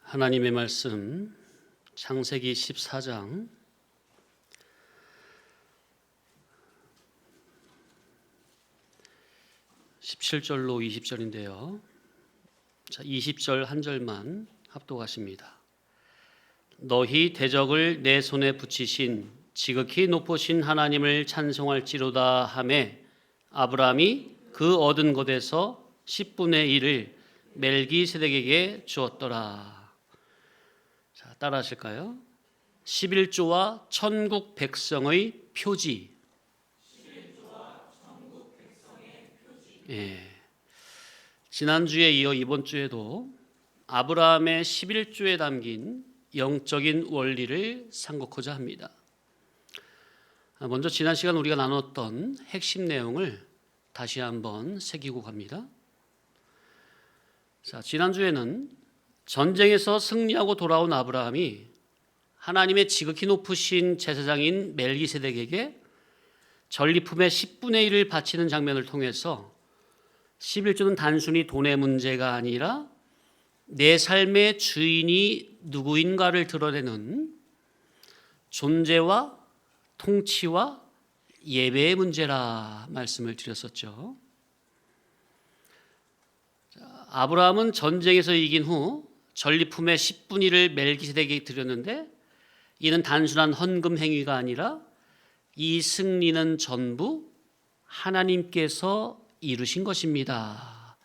하나님의 말씀 창세기 14장 17절로 20절인데요. 자, 20절 한 절만 합독하십니다. 너희 대적을 내 손에 붙이신 지극히 높으신 하나님을 찬송할지로다 하매 아브라함이 그 얻은 것에서 10분의 1을 멜기세덱에게 주었더라. 자, 따라하실까요? 11조와 천국 백성의 표지. 예. 지난주에 이어 이번 주에도 아브라함의 11조에 담긴 영적인 원리를 삼고자 합니다. 먼저 지난 시간 우리가 나눴던 핵심 내용을 다시 한번 새기고 갑니다. 자, 지난주에는 전쟁에서 승리하고 돌아온 아브라함이 하나님의 지극히 높으신 제사장인 멜기세덱에게 전리품의 10분의 1을 바치는 장면을 통해서 11조는 단순히 돈의 문제가 아니라 내 삶의 주인이 누구인가를 드러내는 존재와 통치와 예배의 문제라 말씀을 드렸었죠. 아브라함은 전쟁에서 이긴 후 전리품의 10분의 1을 멜기세덱에게 드렸는데 이는 단순한 헌금 행위가 아니라 이 승리는 전부 하나님께서 이루신 것입니다.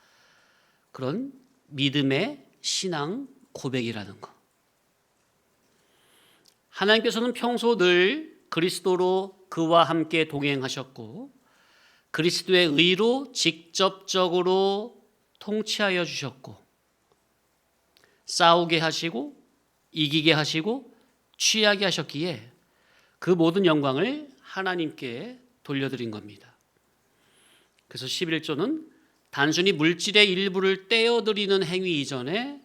그런 믿음의 신앙 고백이라는 것. 하나님께서는 평소 늘 그리스도로 그와 함께 동행하셨고 그리스도의 의로 직접적으로 통치하여 주셨고 싸우게 하시고 이기게 하시고 취하게 하셨기에 그 모든 영광을 하나님께 돌려드린 겁니다. 그래서 11조는 단순히 물질의 일부를 떼어드리는 행위 이전에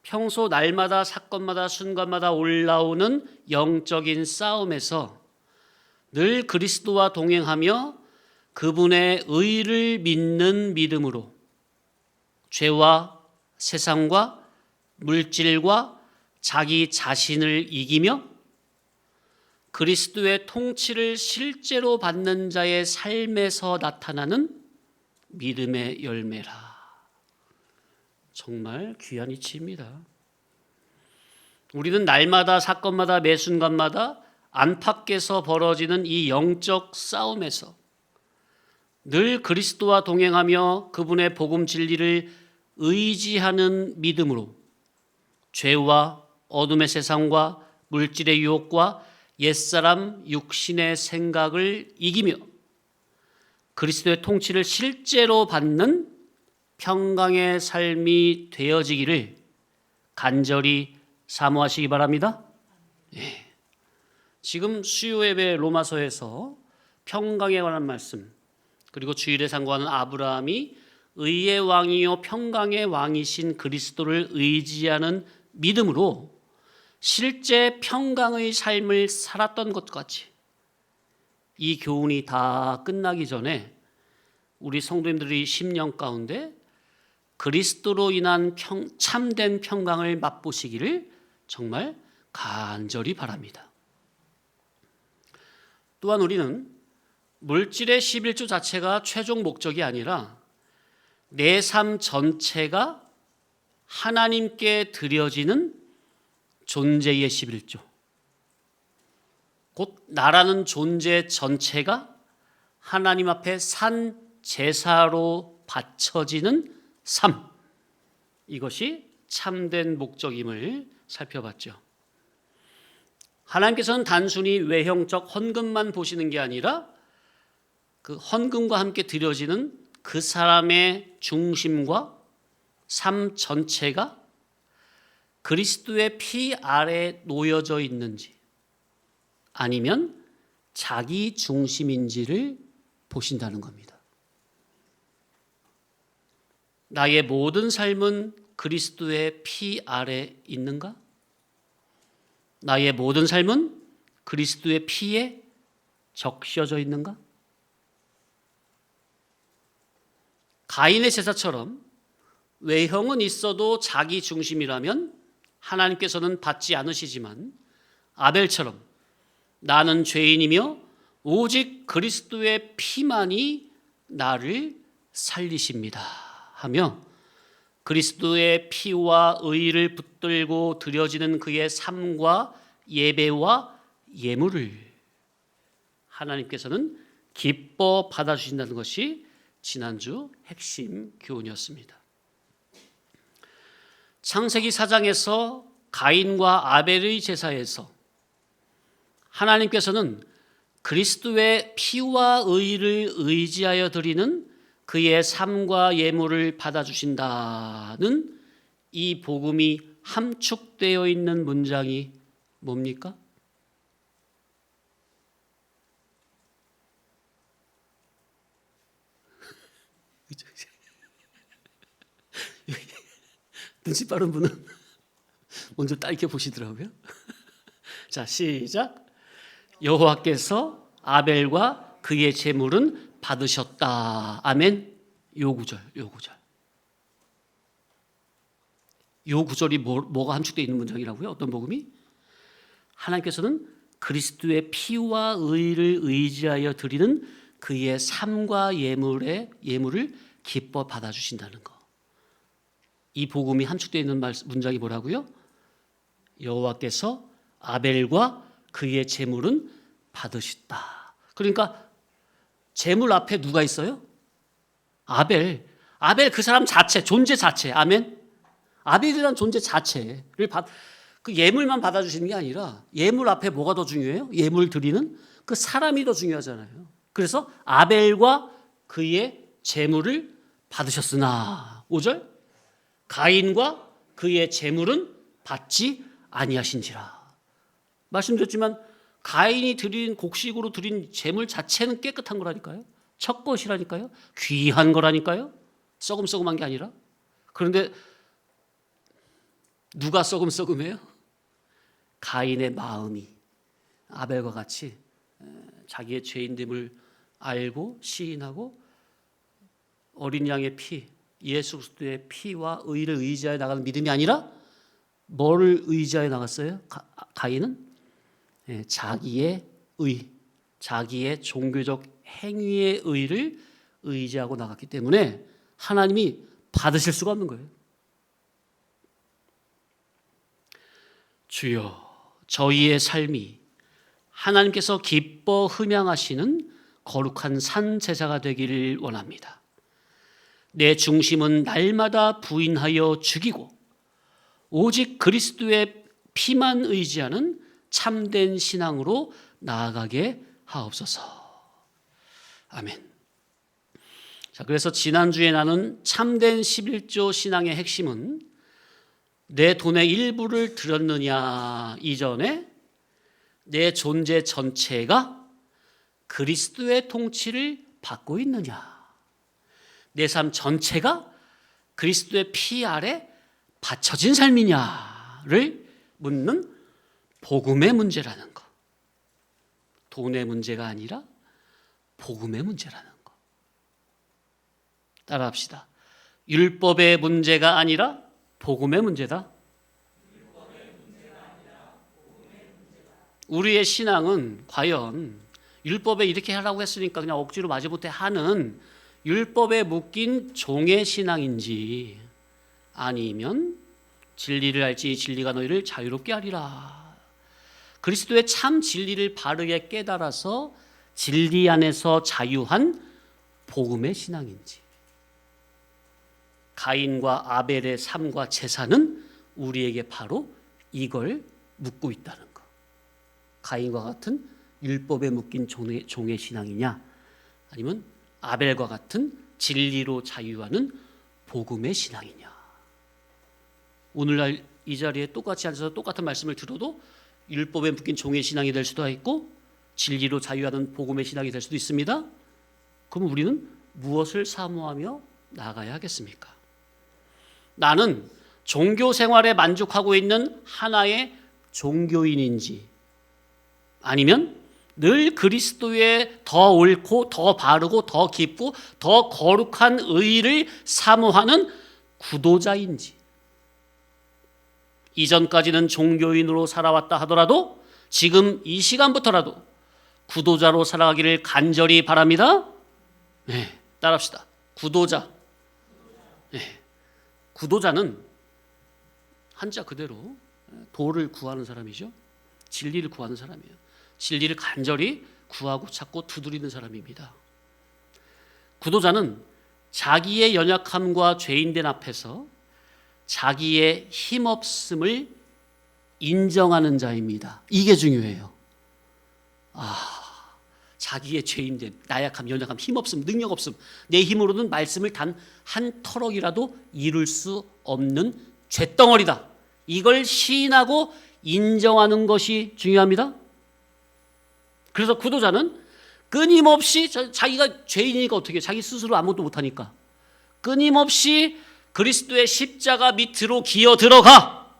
평소 날마다 사건마다 순간마다 올라오는 영적인 싸움에서 늘 그리스도와 동행하며 그분의 의를 믿는 믿음으로 죄와 세상과 물질과 자기 자신을 이기며 그리스도의 통치를 실제로 받는 자의 삶에서 나타나는 믿음의 열매라. 정말 귀한 이치입니다. 우리는 날마다 사건마다 매 순간마다 안팎에서 벌어지는 이 영적 싸움에서 늘 그리스도와 동행하며 그분의 복음 진리를 의지하는 믿음으로 죄와 어둠의 세상과 물질의 유혹과 옛사람 육신의 생각을 이기며 그리스도의 통치를 실제로 받는 평강의 삶이 되어지기를 간절히 사모하시기 바랍니다. 예. 지금 수요예배 로마서에서 평강에 관한 말씀 그리고 주일에 상고하는 아브라함이 의의 왕이요 평강의 왕이신 그리스도를 의지하는 믿음으로 실제 평강의 삶을 살았던 것 같이 이 교훈이 다 끝나기 전에 우리 성도님들이 심령 가운데 그리스도로 인한 참된 평강을 맛보시기를 정말 간절히 바랍니다. 또한 우리는 물질의 11조 자체가 최종 목적이 아니라 내 삶 전체가 하나님께 드려지는 존재의 11조. 곧 나라는 존재 전체가 하나님 앞에 산 제사로 바쳐지는 삶. 이것이 참된 목적임을 살펴봤죠. 하나님께서는 단순히 외형적 헌금만 보시는 게 아니라 그 헌금과 함께 드려지는 그 사람의 중심과 삶 전체가 그리스도의 피 아래 놓여져 있는지 아니면 자기 중심인지를 보신다는 겁니다. 나의 모든 삶은 그리스도의 피 아래 있는가? 나의 모든 삶은 그리스도의 피에 적셔져 있는가? 가인의 제사처럼 외형은 있어도 자기 중심이라면 하나님께서는 받지 않으시지만 아벨처럼 나는 죄인이며 오직 그리스도의 피만이 나를 살리십니다 하며 그리스도의 피와 의를 붙들고 드려지는 그의 삶과 예배와 예물을 하나님께서는 기뻐 받아주신다는 것이 지난주 핵심 교훈이었습니다. 창세기 4장에서 가인과 아벨의 제사에서 하나님께서는 그리스도의 피와 의를 의지하여 드리는 그의 삶과 예물을 받아주신다는 이 복음이 함축되어 있는 문장이 뭡니까? 눈치 빠른 분은 먼저 딸겨 보시더라고요. 자, 시작. 여호와께서 아벨과 그의 제물은 받으셨다. 아멘. 요 구절. 요 구절이 뭐가 함축되어 있는 문장이라고요? 어떤 복음이? 하나님께서는 그리스도의 피와 의를 의지하여 드리는 그의 삶과 예물을 기뻐 받아주신다는 거. 이 복음이 함축되어 있는 문장이 뭐라고요? 여호와께서 아벨과 그의 제물은 받으셨다. 그러니까 제물 앞에 누가 있어요? 아벨 그 사람 자체, 존재 자체. 아멘. 아벨이라는 존재 자체를 그 예물만 받아주시는 게 아니라 예물 앞에 뭐가 더 중요해요? 예물 드리는 그 사람이 더 중요하잖아요. 그래서 아벨과 그의 제물을 받으셨으나 5절 가인과 그의 제물은 받지 아니하신지라. 말씀드렸지만 가인이 드린 곡식으로 드린 제물 자체는 깨끗한 거라니까요. 첫 것이라니까요. 귀한 거라니까요. 썩음썩음한 게 아니라. 그런데 누가 썩음썩음해요? 가인의 마음이 아벨과 같이 자기의 죄인됨을 알고 시인하고 어린 양의 피, 예수 그리스도의 피와 의를 의지하여 나가는 믿음이 아니라 뭐를 의지하여 나갔어요? 가인은 자기의 의, 자기의 종교적 행위의 의를 의지하고 나갔기 때문에 하나님이 받으실 수가 없는 거예요. 주여, 저희의 삶이 하나님께서 기뻐 흠양하시는 거룩한 산 제사가 되기를 원합니다. 내 중심은 날마다 부인하여 죽이고 오직 그리스도의 피만 의지하는 참된 신앙으로 나아가게 하옵소서. 아멘. 자, 그래서 지난주에 나눈 참된 11조 신앙의 핵심은 내 돈의 일부를 드렸느냐 이전에 내 존재 전체가 그리스도의 통치를 받고 있느냐, 내 삶 전체가 그리스도의 피 아래 바쳐진 삶이냐를 묻는 복음의 문제라는 것. 돈의 문제가 아니라 복음의 문제라는 것. 따라합시다. 율법의 문제가 아니라 복음의 문제다. 우리의 신앙은 과연 율법에 이렇게 하라고 했으니까 그냥 억지로 마지못해 하는 율법에 묶인 종의 신앙인지 아니면 진리를 알지 진리가 너희를 자유롭게 하리라. 그리스도의 참 진리를 바르게 깨달아서 진리 안에서 자유한 복음의 신앙인지. 가인과 아벨의 삶과 제사는 우리에게 바로 이걸 묻고 있다는 것. 가인과 같은 율법에 묶인 종의 신앙이냐, 아니면 아벨과 같은 진리로 자유하는 복음의 신앙이냐. 오늘날 이 자리에 똑같이 앉아서 똑같은 말씀을 들어도 율법에 묶인 종의 신앙이 될 수도 있고 진리로 자유하는 복음의 신앙이 될 수도 있습니다. 그럼 우리는 무엇을 사모하며 나아가야 하겠습니까? 나는 종교 생활에 만족하고 있는 하나의 종교인인지, 아니면 늘 그리스도의 더 옳고 더 바르고 더 깊고 더 거룩한 의를 사모하는 구도자인지, 이전까지는 종교인으로 살아왔다 하더라도 지금 이 시간부터라도 구도자로 살아가기를 간절히 바랍니다. 네, 따라합시다. 구도자. 네, 구도자는 한자 그대로 도를 구하는 사람이죠. 진리를 구하는 사람이에요. 진리를 간절히 구하고 찾고 두드리는 사람입니다. 구도자는 자기의 연약함과 죄인된 앞에서 자기의 힘없음을 인정하는 자입니다. 이게 중요해요. 자기의 죄인된 나약함, 연약함, 힘없음, 능력 없음, 내 힘으로는 말씀을 단 한 터럭이라도 이룰 수 없는 쇳덩어리다. 이걸 시인하고 인정하는 것이 중요합니다. 그래서 구도자는 끊임없이 자기가 죄인이니까 어떻게 자기 스스로 아무것도 못하니까 끊임없이 그리스도의 십자가 밑으로 기어 들어가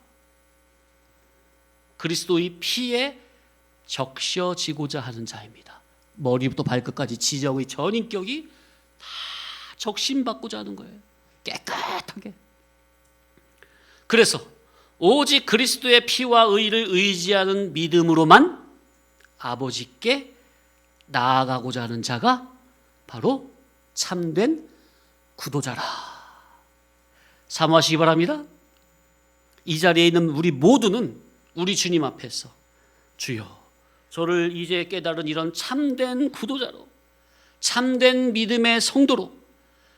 그리스도의 피에 적셔지고자 하는 자입니다. 머리부터 발끝까지 지정의 전 인격이 다 적심받고자 하는 거예요. 깨끗하게. 그래서 오직 그리스도의 피와 의를 의지하는 믿음으로만 아버지께 나아가고자 하는 자가 바로 참된 구도자라. 사모하시기 바랍니다. 이 자리에 있는 우리 모두는 우리 주님 앞에서 주여, 저를 이제 깨달은 이런 참된 구도자로, 참된 믿음의 성도로,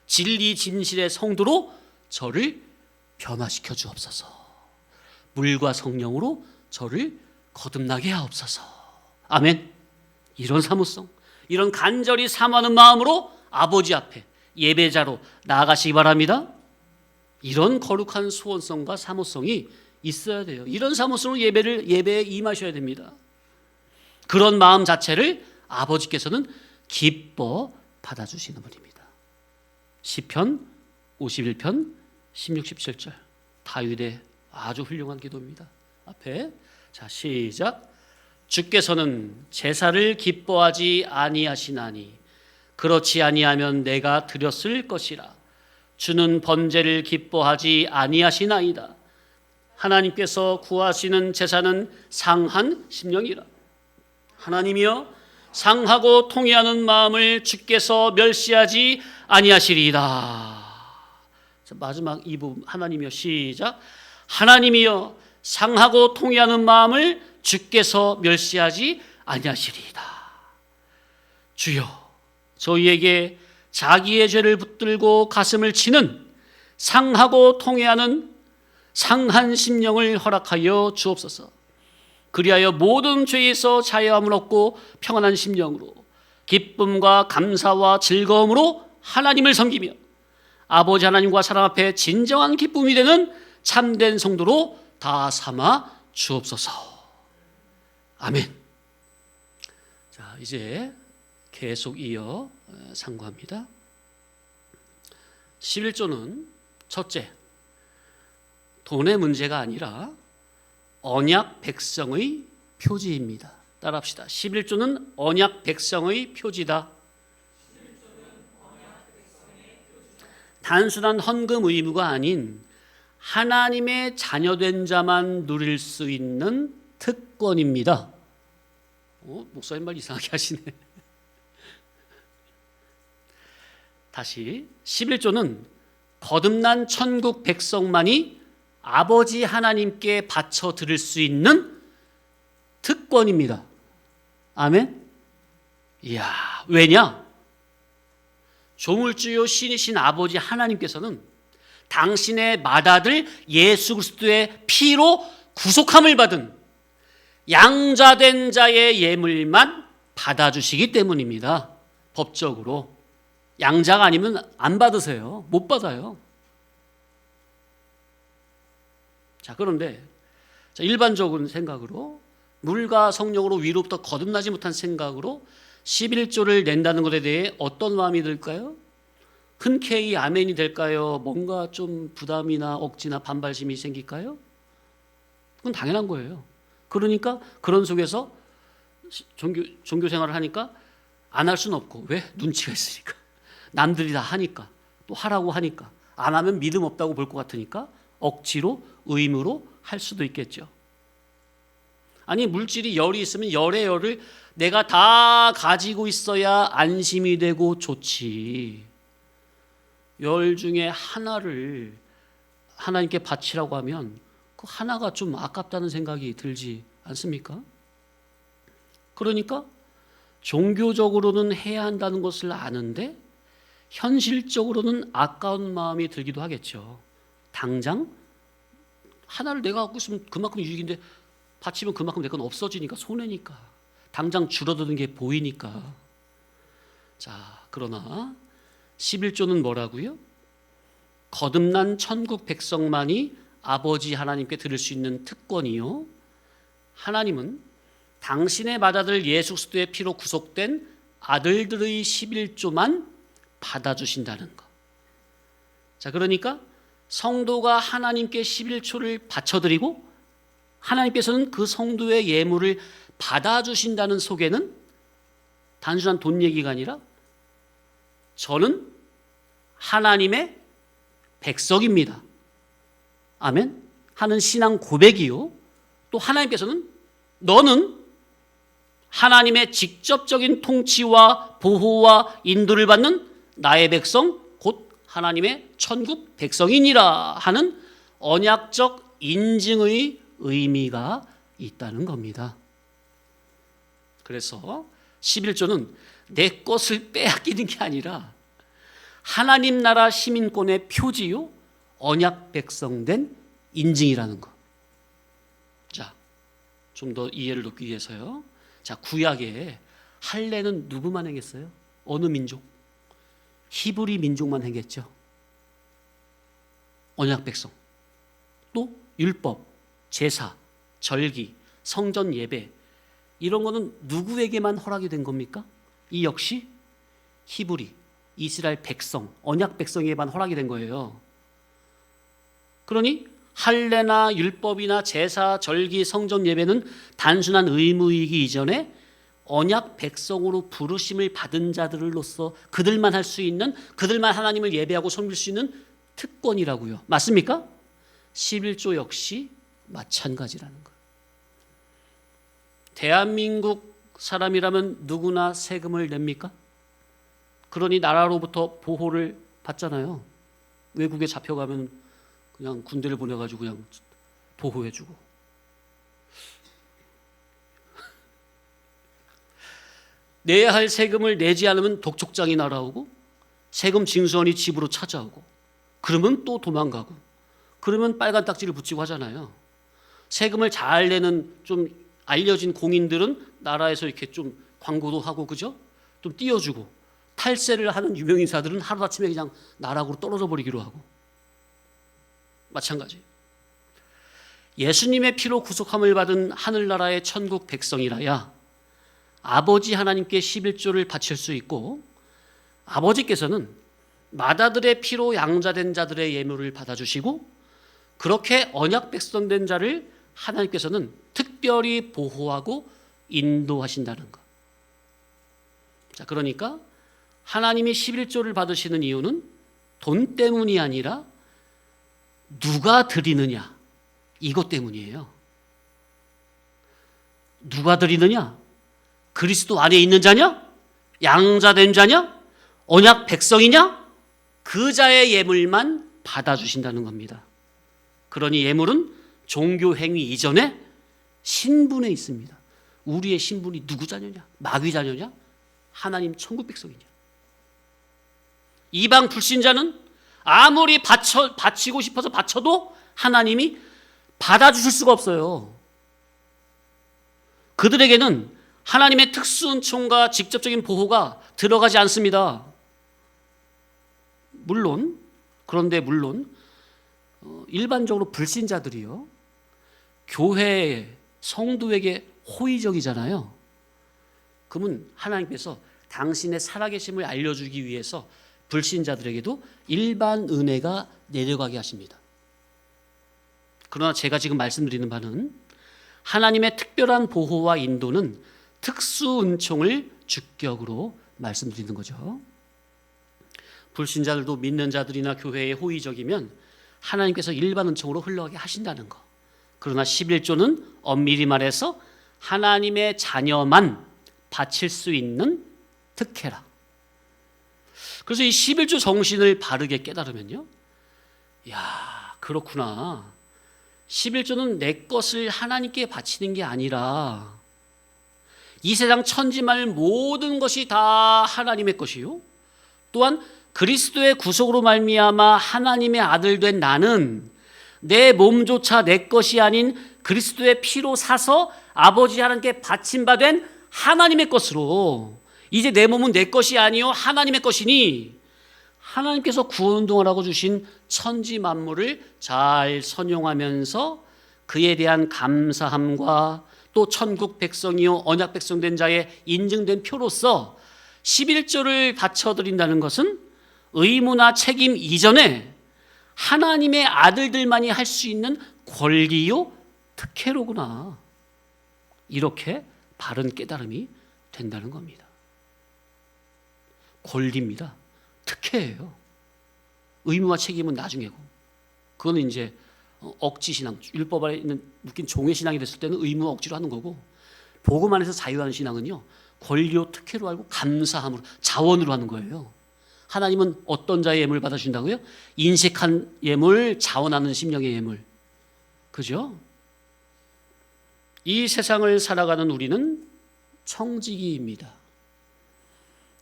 진리 진실의 성도로 저를 변화시켜 주옵소서. 물과 성령으로 저를 거듭나게 하옵소서. 아멘. 이런 사모성, 이런 간절히 사모하는 마음으로 아버지 앞에 예배자로 나아가시기 바랍니다. 이런 거룩한 소원성과 사모성이 있어야 돼요. 이런 사모성으로 예배에 임하셔야 됩니다. 그런 마음 자체를 아버지께서는 기뻐 받아주시는 분입니다. 시편 51편 16, 17절 다윗의 아주 훌륭한 기도입니다. 앞에 자 시작. 주께서는 제사를 기뻐하지 아니하시나니 그렇지 아니하면 내가 드렸을 것이라. 주는 번제를 기뻐하지 아니하시나이다. 하나님께서 구하시는 제사는 상한 심령이라. 하나님이여 상하고 통회하는 마음을 주께서 멸시하지 아니하시리이다. 마지막 이 부분 하나님이여 시작. 하나님이여 상하고 통회하는 마음을 주께서 멸시하지 아니하시리이다. 주여, 저희에게 자기의 죄를 붙들고 가슴을 치는 상하고 통회하는 상한 심령을 허락하여 주옵소서. 그리하여 모든 죄에서 자유함을 얻고 평안한 심령으로 기쁨과 감사와 즐거움으로 하나님을 섬기며 아버지 하나님과 사람 앞에 진정한 기쁨이 되는 참된 성도로 다 삼아 주옵소서. 아멘. 자, 이제 계속 이어 상고합니다. 11조는 첫째, 돈의 문제가 아니라 언약 백성의 표지입니다. 따라합시다. 11조는 언약 백성의 표지다. 단순한 헌금 의무가 아닌 하나님의 자녀된 자만 누릴 수 있는 특권입니다. 목사님 말 이상하게 하시네. 다시 11조는 거듭난 천국 백성만이 아버지 하나님께 바쳐 드릴 수 있는 특권입니다. 아멘. 이야, 왜냐? 조물주요 신이신 아버지 하나님께서는 당신의 맏아들 예수 그리스도의 피로 구속함을 받은 양자된 자의 예물만 받아주시기 때문입니다. 법적으로. 양자가 아니면 안 받으세요. 못 받아요. 자, 그런데 일반적인 생각으로 물과 성령으로 위로부터 거듭나지 못한 생각으로 11조를 낸다는 것에 대해 어떤 마음이 들까요? 흔쾌히 아멘이 될까요? 뭔가 좀 부담이나 억지나 반발심이 생길까요? 그건 당연한 거예요. 그러니까 그런 속에서 종교 생활을 하니까 안 할 수는 없고, 왜? 눈치가 있으니까. 남들이 다 하니까, 또 하라고 하니까, 안 하면 믿음 없다고 볼 것 같으니까 억지로 의무로 할 수도 있겠죠. 아니 물질이 열이 있으면 열의 열을 내가 다 가지고 있어야 안심이 되고 좋지. 열 중에 하나를 하나님께 바치라고 하면 그 하나가 좀 아깝다는 생각이 들지 않습니까? 그러니까 종교적으로는 해야 한다는 것을 아는데 현실적으로는 아까운 마음이 들기도 하겠죠. 당장 하나를 내가 갖고 있으면 그만큼 유익인데 바치면 그만큼 내 건 없어지니까 손해니까. 당장 줄어드는 게 보이니까. 자, 그러나 11조는 뭐라고요? 거듭난 천국 백성만이 아버지 하나님께 드릴 수 있는 특권이요. 하나님은 당신의 맏아들 예수 그리스도의 피로 구속된 아들들의 11조만 받아주신다는 것. 자, 그러니까 성도가 하나님께 11조를 바쳐드리고 하나님께서는 그 성도의 예물을 받아주신다는 속에는 단순한 돈 얘기가 아니라 저는 하나님의 백성입니다. 아멘. 하는 신앙 고백이요. 또 하나님께서는 너는 하나님의 직접적인 통치와 보호와 인도를 받는 나의 백성 곧 하나님의 천국 백성이니라 하는 언약적 인증의 의미가 있다는 겁니다. 그래서 11조는 내 것을 빼앗기는 게 아니라 하나님 나라 시민권의 표지요 언약 백성된 인증이라는 것. 자, 좀 더 이해를 돕기 위해서요. 자, 구약에 할례는 누구만 행했어요? 어느 민족? 히브리 민족만 행했죠. 언약 백성. 또 율법, 제사, 절기, 성전 예배 이런 거는 누구에게만 허락이 된 겁니까? 이 역시 히브리, 이스라엘 백성, 언약 백성에게만 허락이 된 거예요. 그러니 할례나 율법이나 제사, 절기, 성전 예배는 단순한 의무이기 이전에 언약 백성으로 부르심을 받은 자들로서 그들만 할 수 있는, 그들만 하나님을 예배하고 섬길 수 있는 특권이라고요. 맞습니까? 11조 역시 마찬가지라는 거예요. 대한민국 사람이라면 누구나 세금을 냅니까? 그러니 나라로부터 보호를 받잖아요. 외국에 잡혀가면 그냥 군대를 보내가지고 그냥 보호해주고. 내야 할 세금을 내지 않으면 독촉장이 날아오고 세금 징수원이 집으로 찾아오고 그러면 또 도망가고 그러면 빨간 딱지를 붙이고 하잖아요. 세금을 잘 내는 좀 알려진 공인들은 나라에서 이렇게 좀 광고도 하고 그죠? 좀 띄워주고 탈세를 하는 유명인사들은 하루아침에 그냥 나락으로 떨어져 버리기로 하고 마찬가지. 예수님의 피로 구속함을 받은 하늘나라의 천국 백성이라야 아버지 하나님께 11조를 바칠 수 있고 아버지께서는 맏아들의 피로 양자된 자들의 예물을 받아주시고 그렇게 언약 백성 된 자를 하나님께서는 특별히 보호하고 인도하신다는 것. 자, 그러니까 하나님이 11조를 받으시는 이유는 돈 때문이 아니라 누가 드리느냐 이것 때문이에요. 누가 드리느냐? 그리스도 안에 있는 자냐? 양자된 자냐? 언약 백성이냐? 그 자의 예물만 받아주신다는 겁니다. 그러니 예물은 종교 행위 이전에 신분에 있습니다. 우리의 신분이 누구 자녀냐? 마귀 자녀냐? 하나님 천국 백성이냐? 이방 불신자는 아무리 바치고 싶어서 바쳐도 하나님이 받아주실 수가 없어요. 그들에게는 하나님의 특수 은총과 직접적인 보호가 들어가지 않습니다. 그런데 물론 일반적으로 불신자들이요 교회 성도에게 호의적이잖아요. 그러면 하나님께서 당신의 살아계심을 알려주기 위해서 불신자들에게도 일반 은혜가 내려가게 하십니다. 그러나 제가 지금 말씀드리는 바는 하나님의 특별한 보호와 인도는 특수 은총을 주격으로 말씀드리는 거죠. 불신자들도 믿는 자들이나 교회에 호의적이면 하나님께서 일반 은총으로 흘러가게 하신다는 거. 그러나 11조는 엄밀히 말해서 하나님의 자녀만 바칠 수 있는 특혜라. 그래서 이 11조 정신을 바르게 깨달으면요, 야, 그렇구나. 11조는 내 것을 하나님께 바치는 게 아니라 이 세상 천지만을 모든 것이 다 하나님의 것이요, 또한 그리스도의 구속으로 말미암아 하나님의 아들 된 나는 내 몸조차 내 것이 아닌 그리스도의 피로 사서 아버지 하나님께 바친 바 된 하나님의 것으로, 이제 내 몸은 내 것이 아니요 하나님의 것이니 하나님께서 구원운동하라고 주신 천지 만물을 잘 선용하면서 그에 대한 감사함과 또 천국 백성이요 언약 백성 된 자의 인증된 표로서 11조를 바쳐드린다는 것은 의무나 책임 이전에 하나님의 아들들만이 할 수 있는 권리요 특혜로구나. 이렇게 바른 깨달음이 된다는 겁니다. 권리입니다. 특혜예요. 의무와 책임은 나중에고, 그거는 이제 억지 신앙, 율법 안에 있는 묶인 종의 신앙이 됐을 때는 의무와 억지로 하는 거고, 복음 안에서 자유하는 신앙은요, 권리요 특혜로 알고 감사함으로, 자원으로 하는 거예요. 하나님은 어떤 자의 예물 받아주신다고요? 인색한 예물, 자원하는 심령의 예물. 그죠? 이 세상을 살아가는 우리는 청지기입니다.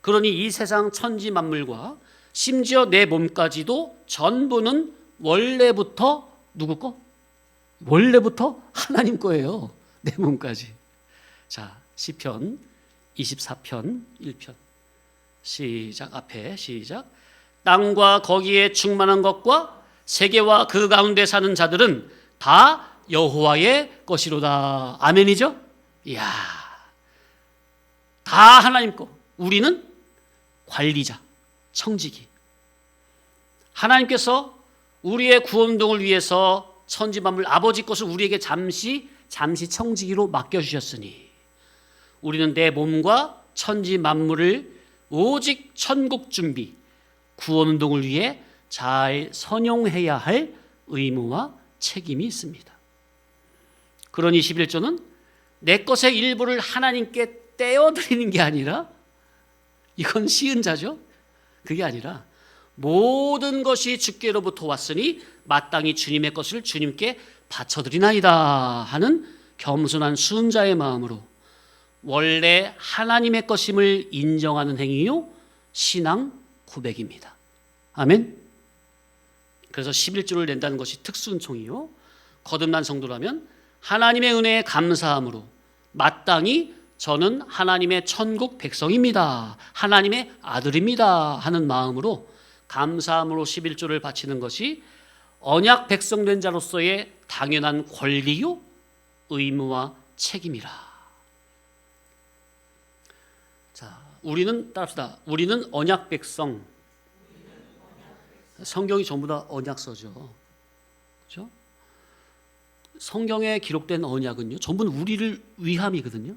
그러니 이 세상 천지 만물과 심지어 내 몸까지도 전부는 원래부터 누구 거? 원래부터 하나님 거예요. 내 몸까지. 자, 시편 24편 1편 시작. 앞에 시작. 땅과 거기에 충만한 것과 세계와 그 가운데 사는 자들은 다 여호와의 것이로다. 아멘이죠? 이야, 다 하나님 거. 우리는 관리자, 청지기. 하나님께서 우리의 구원운동을 위해서 천지 만물 아버지 것을 우리에게 잠시 청지기로 맡겨주셨으니 우리는 내 몸과 천지 만물을 오직 천국 준비, 구원운동을 위해 잘 선용해야 할 의무와 책임이 있습니다. 그러니 11조는 내 것의 일부를 하나님께 떼어드리는 게 아니라, 이건 시은자죠. 그게 아니라 모든 것이 주께로부터 왔으니 마땅히 주님의 것을 주님께 바쳐드리나이다 하는 겸손한 순자의 마음으로 원래 하나님의 것임을 인정하는 행위요, 신앙 고백입니다. 아멘. 그래서 11조를 낸다는 것이 특수은총이요, 거듭난 성도라면 하나님의 은혜에 감사함으로 마땅히 저는 하나님의 천국 백성입니다, 하나님의 아들입니다 하는 마음으로 감사함으로 11조를 바치는 것이 언약 백성된 자로서의 당연한 권리요 의무와 책임이라. 자, 우리는 따릅시다. 우리는 언약 백성. 성경이 전부 다 언약서죠. 그렇죠? 성경에 기록된 언약은요, 전부는 우리를 위함이거든요.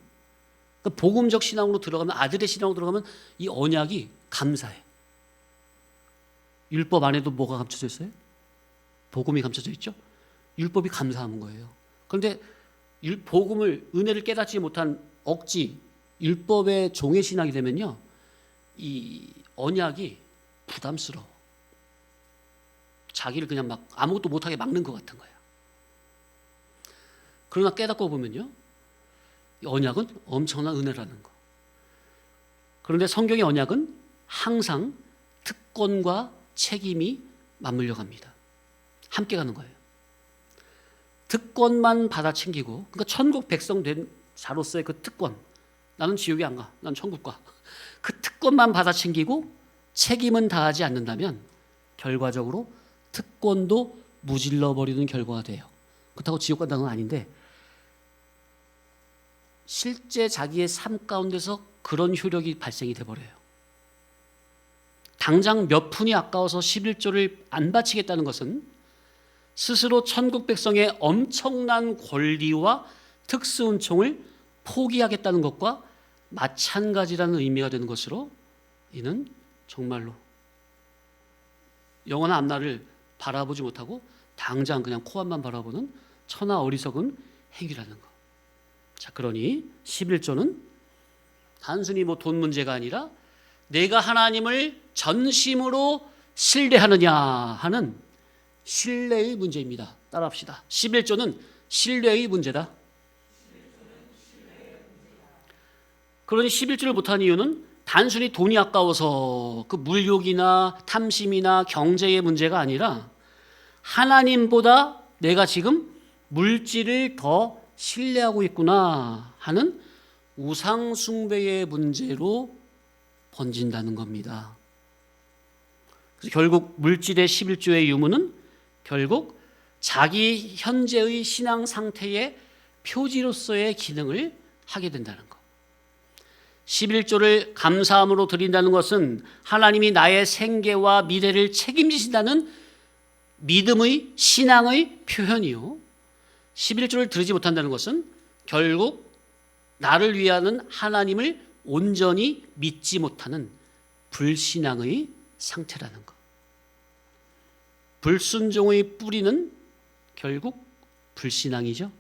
그러니까 복음적 신앙으로 들어가면, 아들의 신앙으로 들어가면 이 언약이 감사해. 율법 안에도 뭐가 감춰져 있어요? 복음이 감춰져 있죠. 율법이 감사하는 거예요. 그런데 복음을, 은혜를 깨닫지 못한 억지, 율법의 종의 신앙이 되면요, 이 언약이 부담스러워. 자기를 그냥 막 아무것도 못하게 막는 것 같은 거예요. 그러나 깨닫고 보면요, 이 언약은 엄청난 은혜라는 거. 그런데 성경의 언약은 항상 특권과 책임이 맞물려 갑니다. 함께 가는 거예요. 특권만 받아 챙기고, 그러니까 천국 백성 된 자로서의 그 특권, 나는 지옥에 안 가, 난 천국 가, 그 특권만 받아 챙기고 책임은 다하지 않는다면 결과적으로 특권도 무질러 버리는 결과가 돼요. 그렇다고 지옥 간다는 건 아닌데, 실제 자기의 삶 가운데서 그런 효력이 발생이 돼버려요. 당장 몇 푼이 아까워서 11조를 안 바치겠다는 것은 스스로 천국 백성의 엄청난 권리와 특수은총을 포기하겠다는 것과 마찬가지라는 의미가 되는 것으로, 이는 정말로 영원한 앞날을 바라보지 못하고 당장 그냥 코앞만 바라보는 천하 어리석은 행위라는 거. 자, 그러니 11조는 단순히 뭐 돈 문제가 아니라 내가 하나님을 전심으로 신뢰하느냐 하는 신뢰의 문제입니다. 따라합시다. 11조는 신뢰의 문제다. 그러니 11조를 못한 이유는 단순히 돈이 아까워서 그 물욕이나 탐심이나 경제의 문제가 아니라 하나님보다 내가 지금 물질을 더 신뢰하고 있구나 하는 우상 숭배의 문제로 번진다는 겁니다. 그래서 결국 물질의 11조의 유무는 결국 자기 현재의 신앙 상태의 표지로서의 기능을 하게 된다는 것. 11조를 감사함으로 드린다는 것은 하나님이 나의 생계와 미래를 책임지신다는 믿음의 신앙의 표현이요. 11조를 드리지 못한다는 것은 결국 나를 위하는 하나님을 온전히 믿지 못하는 불신앙의 상태라는 것. 불순종의 뿌리는 결국 불신앙이죠.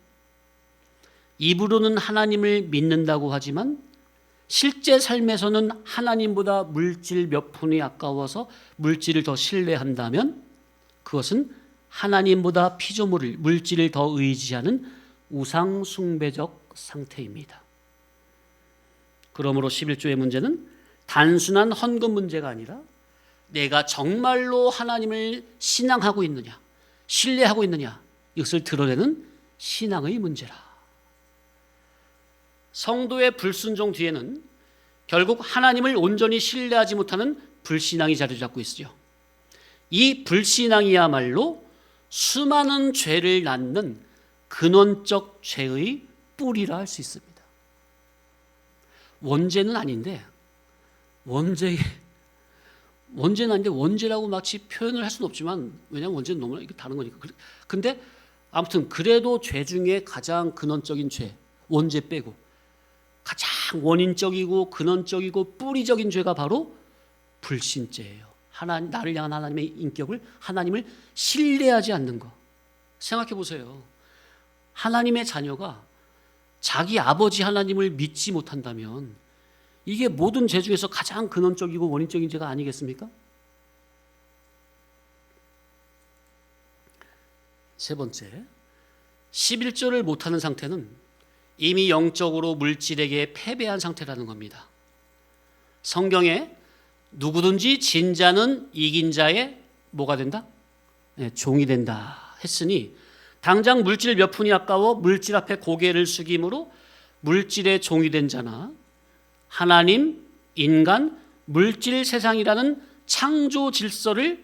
입으로는 하나님을 믿는다고 하지만 실제 삶에서는 하나님보다 물질 몇 푼이 아까워서 물질을 더 신뢰한다면 그것은 하나님보다 피조물을, 물질을 더 의지하는 우상 숭배적 상태입니다. 그러므로 11조의 문제는 단순한 헌금 문제가 아니라 내가 정말로 하나님을 신앙하고 있느냐, 신뢰하고 있느냐, 이것을 드러내는 신앙의 문제라. 성도의 불순종 뒤에는 결국 하나님을 온전히 신뢰하지 못하는 불신앙이 자리 잡고 있죠. 이 불신앙이야말로 수많은 죄를 낳는 근원적 죄의 뿌리라 할 수 있습니다. 원죄는 아닌데 원죄라고 마치 표현을 할 수는 없지만 왜냐하면 원죄는 너무나 이거 다른 거니까. 근데 아무튼 그래도 죄 중에 가장 근원적인 죄, 원죄 빼고 가장 원인적이고 근원적이고 뿌리적인 죄가 바로 불신죄예요. 나를 향한 하나님의 인격을, 하나님을 신뢰하지 않는 것. 생각해 보세요. 하나님의 자녀가 자기 아버지 하나님을 믿지 못한다면 이게 모든 죄 중에서 가장 근원적이고 원인적인 죄가 아니겠습니까? 세 번째, 11조를 못하는 상태는 이미 영적으로 물질에게 패배한 상태라는 겁니다. 성경에 누구든지 진 자는 이긴 자의 뭐가 된다? 네, 종이 된다 했으니 당장 물질 몇 푼이 아까워 물질 앞에 고개를 숙임으로 물질의 종이 된 자나 하나님, 인간, 물질 세상이라는 창조 질서를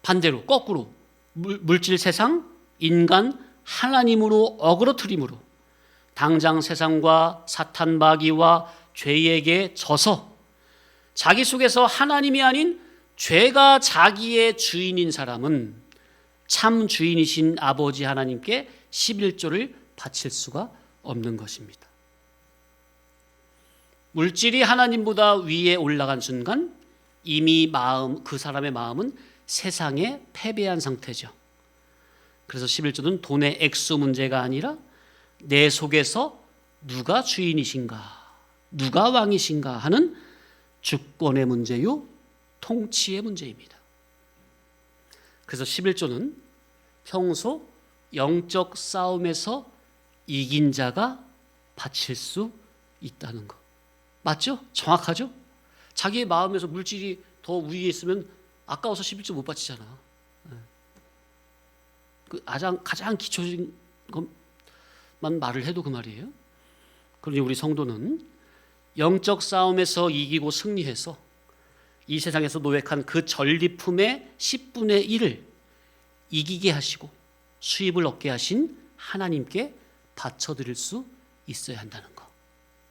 반대로 거꾸로 물질 세상, 인간, 하나님으로 어그러뜨림으로 당장 세상과 사탄 마귀와 죄에게 져서 자기 속에서 하나님이 아닌 죄가 자기의 주인인 사람은 참 주인이신 아버지 하나님께 11조를 바칠 수가 없는 것입니다. 물질이 하나님보다 위에 올라간 순간 이미 그 사람의 마음은 세상에 패배한 상태죠. 그래서 11조는 돈의 액수 문제가 아니라 내 속에서 누가 주인이신가, 누가 왕이신가 하는 주권의 문제요, 통치의 문제입니다. 그래서 11조는 평소 영적 싸움에서 이긴 자가 바칠 수 있다는 것. 맞죠? 정확하죠? 자기의 마음에서 물질이 더 위에 있으면 아까워서 11조 못 바치잖아. 그 가장 기초적인 것만 말을 해도 그 말이에요. 그러니 우리 성도는 영적 싸움에서 이기고 승리해서 이 세상에서 노획한 그 전리품의 10분의 1을 이기게 하시고 수입을 얻게 하신 하나님께 바쳐드릴 수 있어야 한다는 거.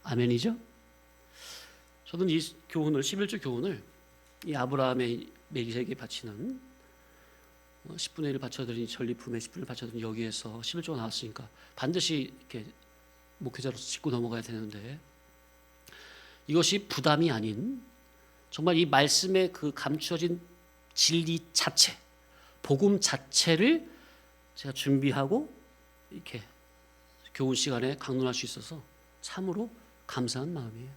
아멘이죠? 저는 이 교훈을, 11조 교훈을 이 아브라함의 멜기세덱에게 바치는 10분의 1을 바쳐드린 전리품의 10분을 바쳐드린 여기에서 11조가 나왔으니까 반드시 이렇게 목회자로서 짚고 넘어가야 되는데 이것이 부담이 아닌 정말 이 말씀의 그 감추어진 진리 자체, 복음 자체를 제가 준비하고 이렇게 교훈 시간에 강론할 수 있어서 참으로 감사한 마음이에요.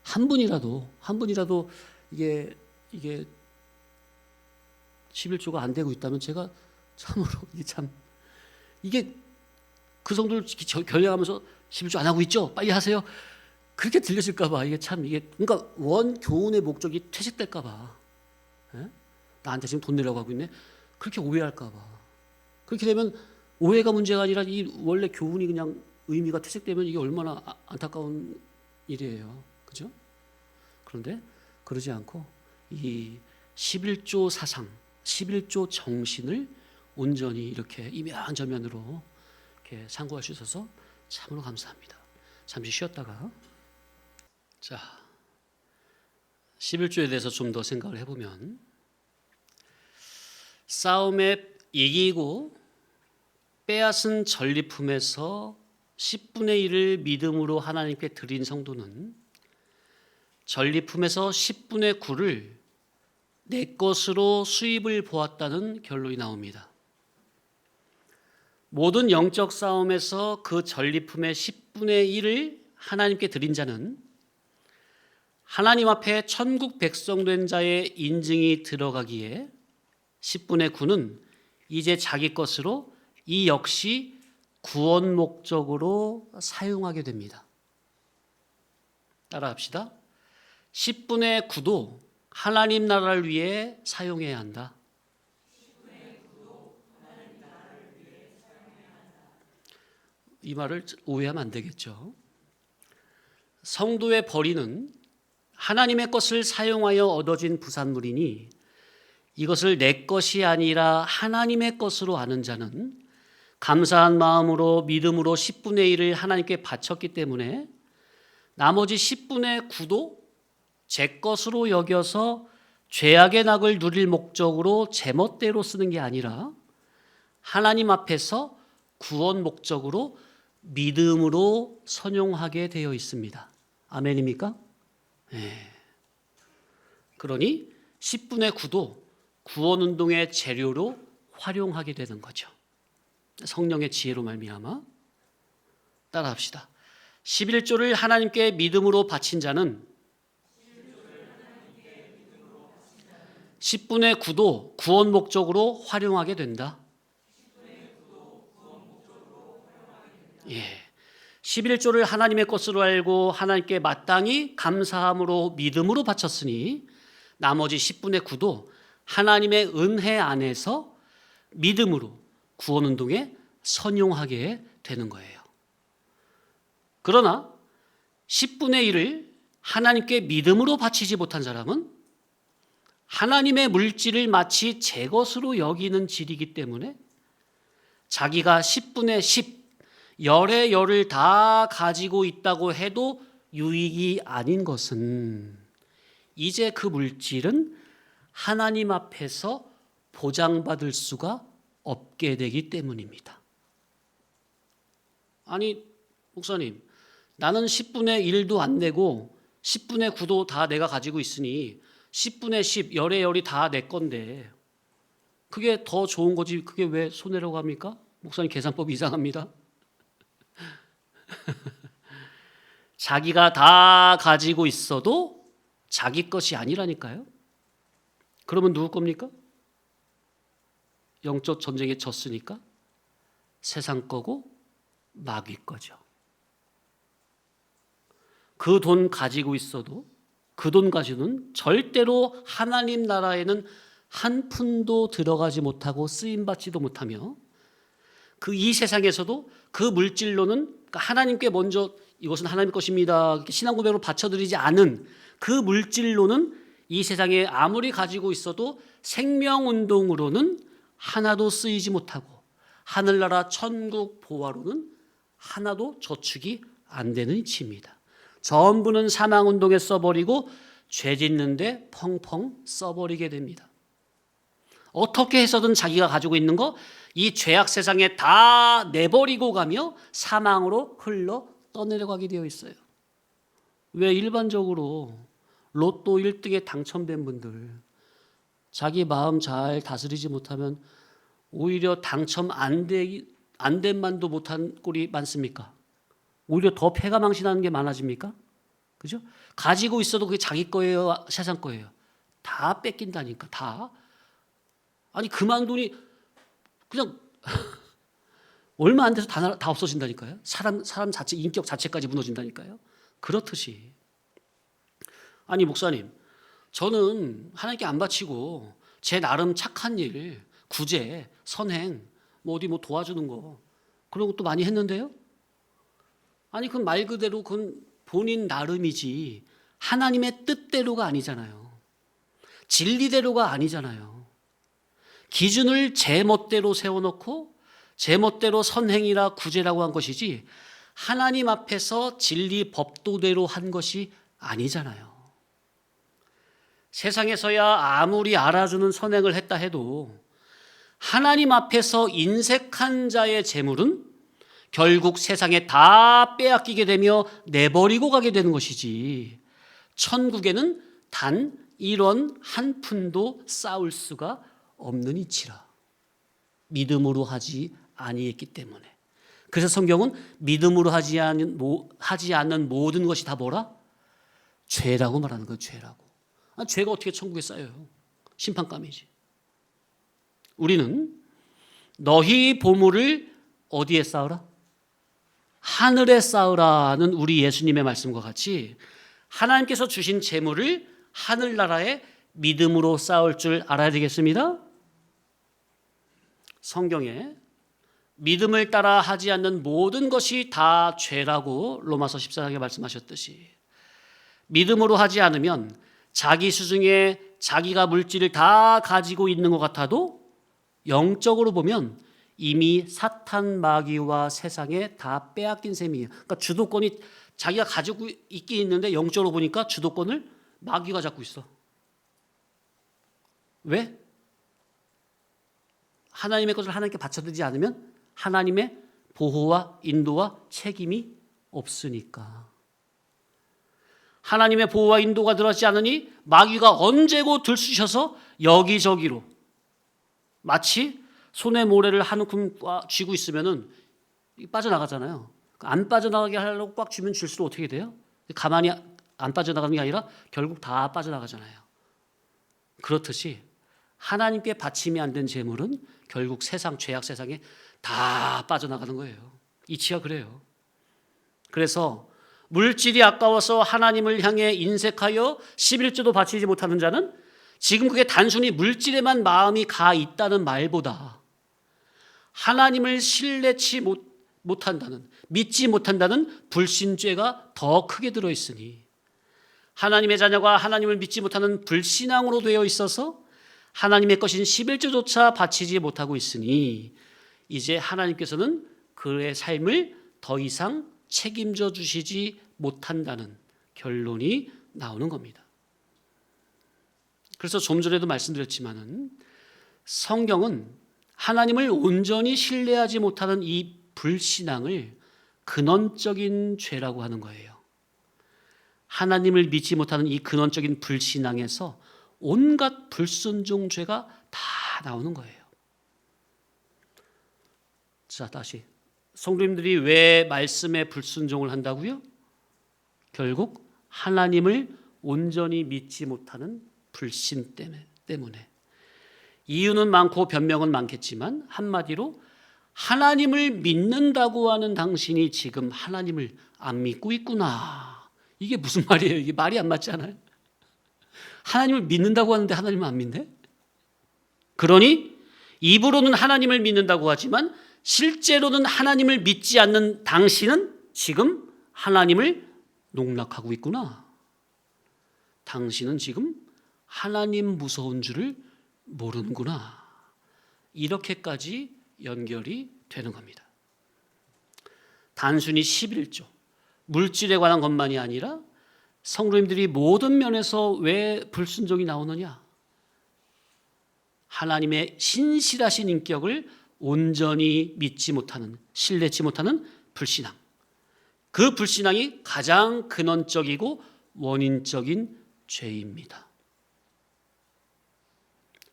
한 분이라도 이게 11조가 안 되고 있다면 제가 참으로 이게 그 정도를 결례하면서 11조 안 하고 있죠? 빨리 하세요. 그렇게 들려질까봐 그러니까 원 교훈의 목적이 퇴색될까봐, 예? 나한테 지금 돈 내려고 하고 있네. 그렇게 오해할까봐. 그렇게 되면 오해가 문제가 아니라 이 원래 교훈이 그냥 의미가 퇴색되면 이게 얼마나 안타까운 일이에요, 그죠? 그런데 그러지 않고 이 11조 사상, 11조 정신을 온전히 이렇게 이면저면으로 이렇게 상고할 수 있어서 참으로 감사합니다. 잠시 쉬었다가 11조에 대해서 좀 더 생각을 해보면, 싸움에 이기고 빼앗은 전리품에서 10분의 1을 믿음으로 하나님께 드린 성도는 전리품에서 10분의 9를 내 것으로 수입을 보았다는 결론이 나옵니다. 모든 영적 싸움에서 그 전리품의 10분의 1을 하나님께 드린 자는 하나님 앞에 천국 백성 된 자의 인증이 들어가기에 10분의 9는 이제 자기 것으로 이 역시 구원 목적으로 사용하게 됩니다. 따라합시다. 10분의 9도 하나님 나라를 위해 사용해야 한다. 이 말을 오해하면 안 되겠죠. 성도의 벌이는 하나님의 것을 사용하여 얻어진 부산물이니 이것을 내 것이 아니라 하나님의 것으로 아는 자는 감사한 마음으로 믿음으로 10분의 1을 하나님께 바쳤기 때문에 나머지 10분의 9도 제 것으로 여겨서 죄악의 낙을 누릴 목적으로 제멋대로 쓰는 게 아니라 하나님 앞에서 구원 목적으로 믿음으로 선용하게 되어 있습니다. 아멘입니까? 네. 그러니 10분의 9도 구원운동의 재료로 활용하게 되는 거죠. 성령의 지혜로 말미암아. 따라합시다. 11조를 하나님께 믿음으로 바친 자는 10분의 9도 구원 목적으로 활용하게 된다. 11조를 하나님의 것으로 알고 하나님께 마땅히 감사함으로 믿음으로 바쳤으니 나머지 10분의 9도 하나님의 은혜 안에서 믿음으로 구원운동에 선용하게 되는 거예요. 그러나 10분의 1을 하나님께 믿음으로 바치지 못한 사람은 하나님의 물질을 마치 제 것으로 여기는 질이기 때문에 자기가 10분의 10, 열의 열을 다 가지고 있다고 해도 유익이 아닌 것은 이제 그 물질은 하나님 앞에서 보장받을 수가 없게 되기 때문입니다. 아니, 목사님, 나는 10분의 1도 안 내고 10분의 9도 다 내가 가지고 있으니 10분의 10, 열의 열이 다 내 건데 그게 더 좋은 거지 그게 왜 손해라고 합니까? 목사님 계산법이 이상합니다. 자기가 다 가지고 있어도 자기 것이 아니라니까요. 그러면 누구 겁니까? 영적 전쟁에 졌으니까 세상 거고 마귀 거죠. 그 돈 가지고 있어도 그 돈 가지고는 절대로 하나님 나라에는 한 푼도 들어가지 못하고 쓰임받지도 못하며 그 이 세상에서도 그 물질로는 하나님께 먼저 이것은 하나님 것입니다. 신앙 고백으로 바쳐드리지 않은 그 물질로는 이 세상에 아무리 가지고 있어도 생명운동으로는 하나도 쓰이지 못하고 하늘나라 천국 보화로는 하나도 저축이 안 되는 이치입니다. 전부는 사망운동에 써버리고 죄 짓는데 펑펑 써버리게 됩니다. 어떻게 해서든 자기가 가지고 있는 거 이 죄악 세상에 다 내버리고 가며 사망으로 흘러 떠내려가게 되어 있어요. 왜 일반적으로 로또 1등에 당첨된 분들 자기 마음 잘 다스리지 못하면 오히려 당첨 안 된 만도 못한 꼴이 많습니까? 오히려 더 패가망신하는 게 많아집니까? 그죠? 가지고 있어도 그게 자기 거예요, 세상 거예요? 다 뺏긴다니까, 다. 아니 그만둔이 그냥 얼마 안 돼서 다 없어진다니까요. 사람 자체 인격 자체까지 무너진다니까요. 그렇듯이 아니 목사님, 저는 하나님께 안 바치고 제 나름 착한 일, 구제, 선행, 뭐 어디 뭐 도와주는 거 그런 것도 많이 했는데요. 아니 그건 말 그대로 그건 본인 나름이지 하나님의 뜻대로가 아니잖아요. 진리대로가 아니잖아요. 기준을 제 멋대로 세워놓고 제 멋대로 선행이라 구제라고 한 것이지 하나님 앞에서 진리 법도대로 한 것이 아니잖아요. 세상에서야 아무리 알아주는 선행을 했다 해도 하나님 앞에서 인색한 자의 재물은 결국 세상에 다 빼앗기게 되며 내버리고 가게 되는 것이지 천국에는 단 1원 한 푼도 쌓을 수가 없는 이치라. 믿음으로 하지 아니했기 때문에. 그래서 성경은 믿음으로 하지 않는 모든 것이 다 뭐라? 죄라고 말하는 거예요. 죄라고. 죄가 어떻게 천국에 쌓여요? 심판감이지. 우리는 너희 보물을 어디에 쌓으라? 하늘에 쌓으라는 우리 예수님의 말씀과 같이 하나님께서 주신 재물을 하늘나라에 믿음으로 쌓을 줄 알아야 되겠습니다. 성경에 믿음을 따라 하지 않는 모든 것이 다 죄라고 로마서 14장에 말씀하셨듯이 믿음으로 하지 않으면 자기 수중에 자기가 물질을 다 가지고 있는 것 같아도 영적으로 보면 이미 사탄 마귀와 세상에 다 빼앗긴 셈이에요. 그러니까 주도권이 자기가 가지고 있긴 있는데 영적으로 보니까 주도권을 마귀가 잡고 있어. 왜? 하나님의 것을 하나님께 바쳐드리지 않으면 하나님의 보호와 인도와 책임이 없으니까. 하나님의 보호와 인도가 들어가지 않으니 마귀가 언제고 들쑤셔서 여기저기로 마치 손에 모래를 한 움큼 꽉 쥐고 있으면은 빠져나가잖아요. 안 빠져나가게 하려고 꽉 쥐면 쥘수록 어떻게 돼요? 가만히 안 빠져나가는 게 아니라 결국 다 빠져나가잖아요. 그렇듯이 하나님께 바침이 안 된 재물은 결국 세상 죄악 세상에 다 빠져나가는 거예요. 이치가 그래요. 그래서 물질이 아까워서 하나님을 향해 인색하여 11조도 바치지 못하는 자는 지금 그게 단순히 물질에만 마음이 가 있다는 말보다 하나님을 신뢰치 못한다는, 믿지 못한다는 불신죄가 더 크게 들어있으니 하나님의 자녀가 하나님을 믿지 못하는 불신앙으로 되어 있어서 하나님의 것인 11조조차 바치지 못하고 있으니 이제 하나님께서는 그의 삶을 더 이상 책임져 주시지 못한다는 결론이 나오는 겁니다. 그래서 좀 전에도 말씀드렸지만은 성경은 하나님을 온전히 신뢰하지 못하는 이 불신앙을 근원적인 죄라고 하는 거예요. 하나님을 믿지 못하는 이 근원적인 불신앙에서 온갖 불순종 죄가 다 나오는 거예요. 자, 다시 성도님들이 왜 말씀에 불순종을 한다고요? 결국 하나님을 온전히 믿지 못하는 불신 때문에. 이유는 많고 변명은 많겠지만 한마디로 하나님을 믿는다고 하는 당신이 지금 하나님을 안 믿고 있구나. 이게 무슨 말이에요? 이게 말이 안 맞잖아요. 하나님을 믿는다고 하는데 하나님을 안 믿네? 그러니 입으로는 하나님을 믿는다고 하지만 실제로는 하나님을 믿지 않는 당신은 지금 하나님을 농락하고 있구나. 당신은 지금 하나님 무서운 줄을 모르는구나. 이렇게까지 연결이 되는 겁니다. 단순히 11조, 물질에 관한 것만이 아니라 성도님들이 모든 면에서 왜 불순종이 나오느냐? 하나님의 신실하신 인격을 온전히 믿지 못하는, 신뢰치 못하는 불신앙. 그 불신앙이 가장 근원적이고 원인적인 죄입니다.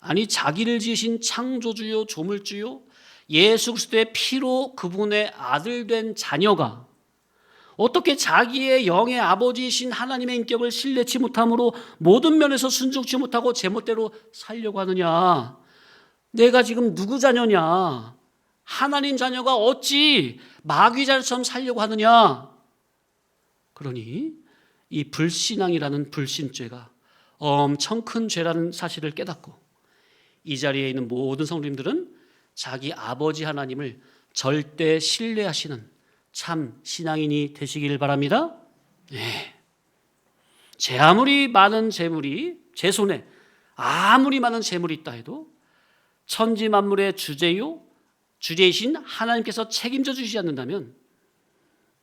아니 자기를 지으신 창조주요 조물주요 예수 그리스도의 피로 그분의 아들 된 자녀가 어떻게 자기의 영의 아버지이신 하나님의 인격을 신뢰치 못함으로 모든 면에서 순종치 못하고 제멋대로 살려고 하느냐. 내가 지금 누구 자녀냐. 하나님 자녀가 어찌 마귀 자녀처럼 살려고 하느냐. 그러니 이 불신앙이라는 불신죄가 엄청 큰 죄라는 사실을 깨닫고 이 자리에 있는 모든 성도님들은 자기 아버지 하나님을 절대 신뢰하시는 참 신앙인이 되시길 바랍니다. 네. 제 아무리 많은 재물이 제 손에 아무리 많은 재물이 있다 해도 천지 만물의 주제이신 하나님께서 책임져 주시지 않는다면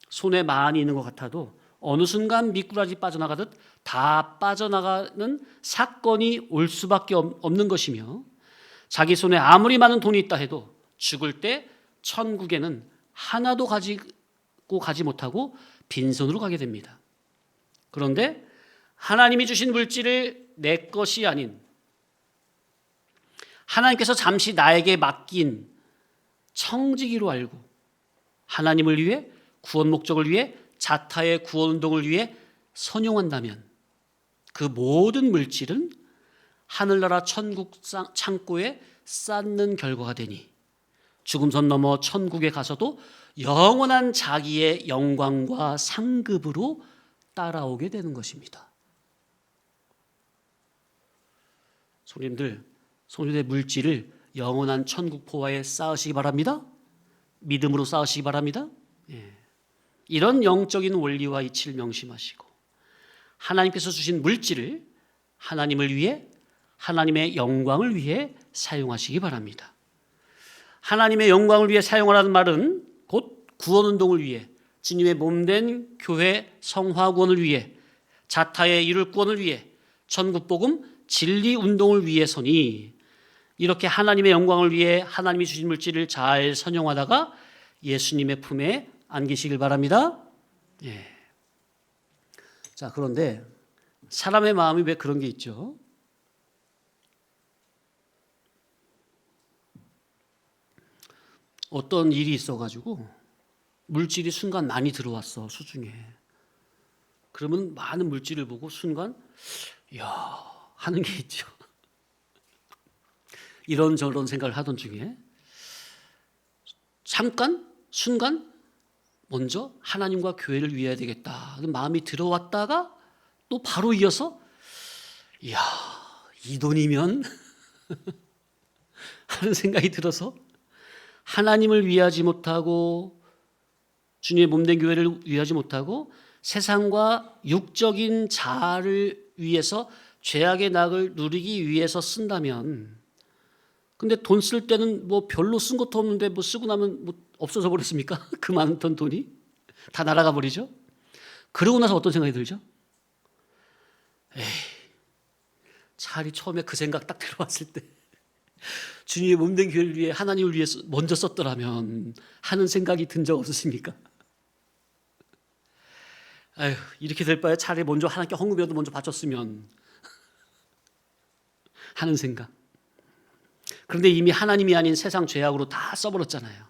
손에 많이 있는 것 같아도 어느 순간 미꾸라지 빠져나가듯 다 빠져나가는 사건이 올 수밖에 없는 것이며 자기 손에 아무리 많은 돈이 있다 해도 죽을 때 천국에는 하나도 가지고 가지 못하고 빈손으로 가게 됩니다. 그런데 하나님이 주신 물질을 내 것이 아닌 하나님께서 잠시 나에게 맡긴 청지기로 알고 하나님을 위해 구원 목적을 위해 자타의 구원 운동을 위해 선용한다면 그 모든 물질은 하늘나라 천국 창고에 쌓는 결과가 되니 죽음 선 넘어 천국에 가서도 영원한 자기의 영광과 상급으로 따라오게 되는 것입니다. 성도님들 물질을 영원한 천국 포화에 쌓으시기 바랍니다. 믿음으로 쌓으시기 바랍니다. 이런 영적인 원리와 이치를 명심하시고 하나님께서 주신 물질을 하나님을 위해 하나님의 영광을 위해 사용하시기 바랍니다. 하나님의 영광을 위해 사용하라는 말은 곧 구원운동을 위해 주님의 몸된 교회 성화구원을 위해 자타의 이룰 구원을 위해 천국복음 진리운동을 위해서니 이렇게 하나님의 영광을 위해 하나님이 주신 물질을 잘 선용하다가 예수님의 품에 안기시길 바랍니다. 자, 그런데 사람의 마음이 왜 그런 게 있죠? 어떤 일이 있어가지고 물질이 순간 많이 들어왔어, 수중에. 그러면 많은 물질을 보고 순간 이야 하는 게 있죠. 이런저런 생각을 하던 중에 순간 먼저 하나님과 교회를 위해야 되겠다 마음이 들어왔다가 또 바로 이어서 이야 이 돈이면 하는 생각이 들어서 하나님을 위하지 못하고 주님의 몸된 교회를 위하지 못하고 세상과 육적인 자아를 위해서 죄악의 낙을 누리기 위해서 쓴다면 근데 돈 쓸 때는 뭐 별로 쓴 것도 없는데 뭐 쓰고 나면 뭐 없어져 버렸습니까? 그 많던 돈이 다 날아가 버리죠. 그러고 나서 어떤 생각이 들죠? 차라리 처음에 그 생각 딱 들어왔을 때 주님의 몸된 교회를 위해 하나님을 위해서 먼저 썼더라면 하는 생각이 든 적 없으십니까? 이렇게 될 바에 차라리 먼저 하나님께 헌금이라도 먼저 바쳤으면 하는 생각. 그런데 이미 하나님이 아닌 세상 죄악으로 다 써버렸잖아요.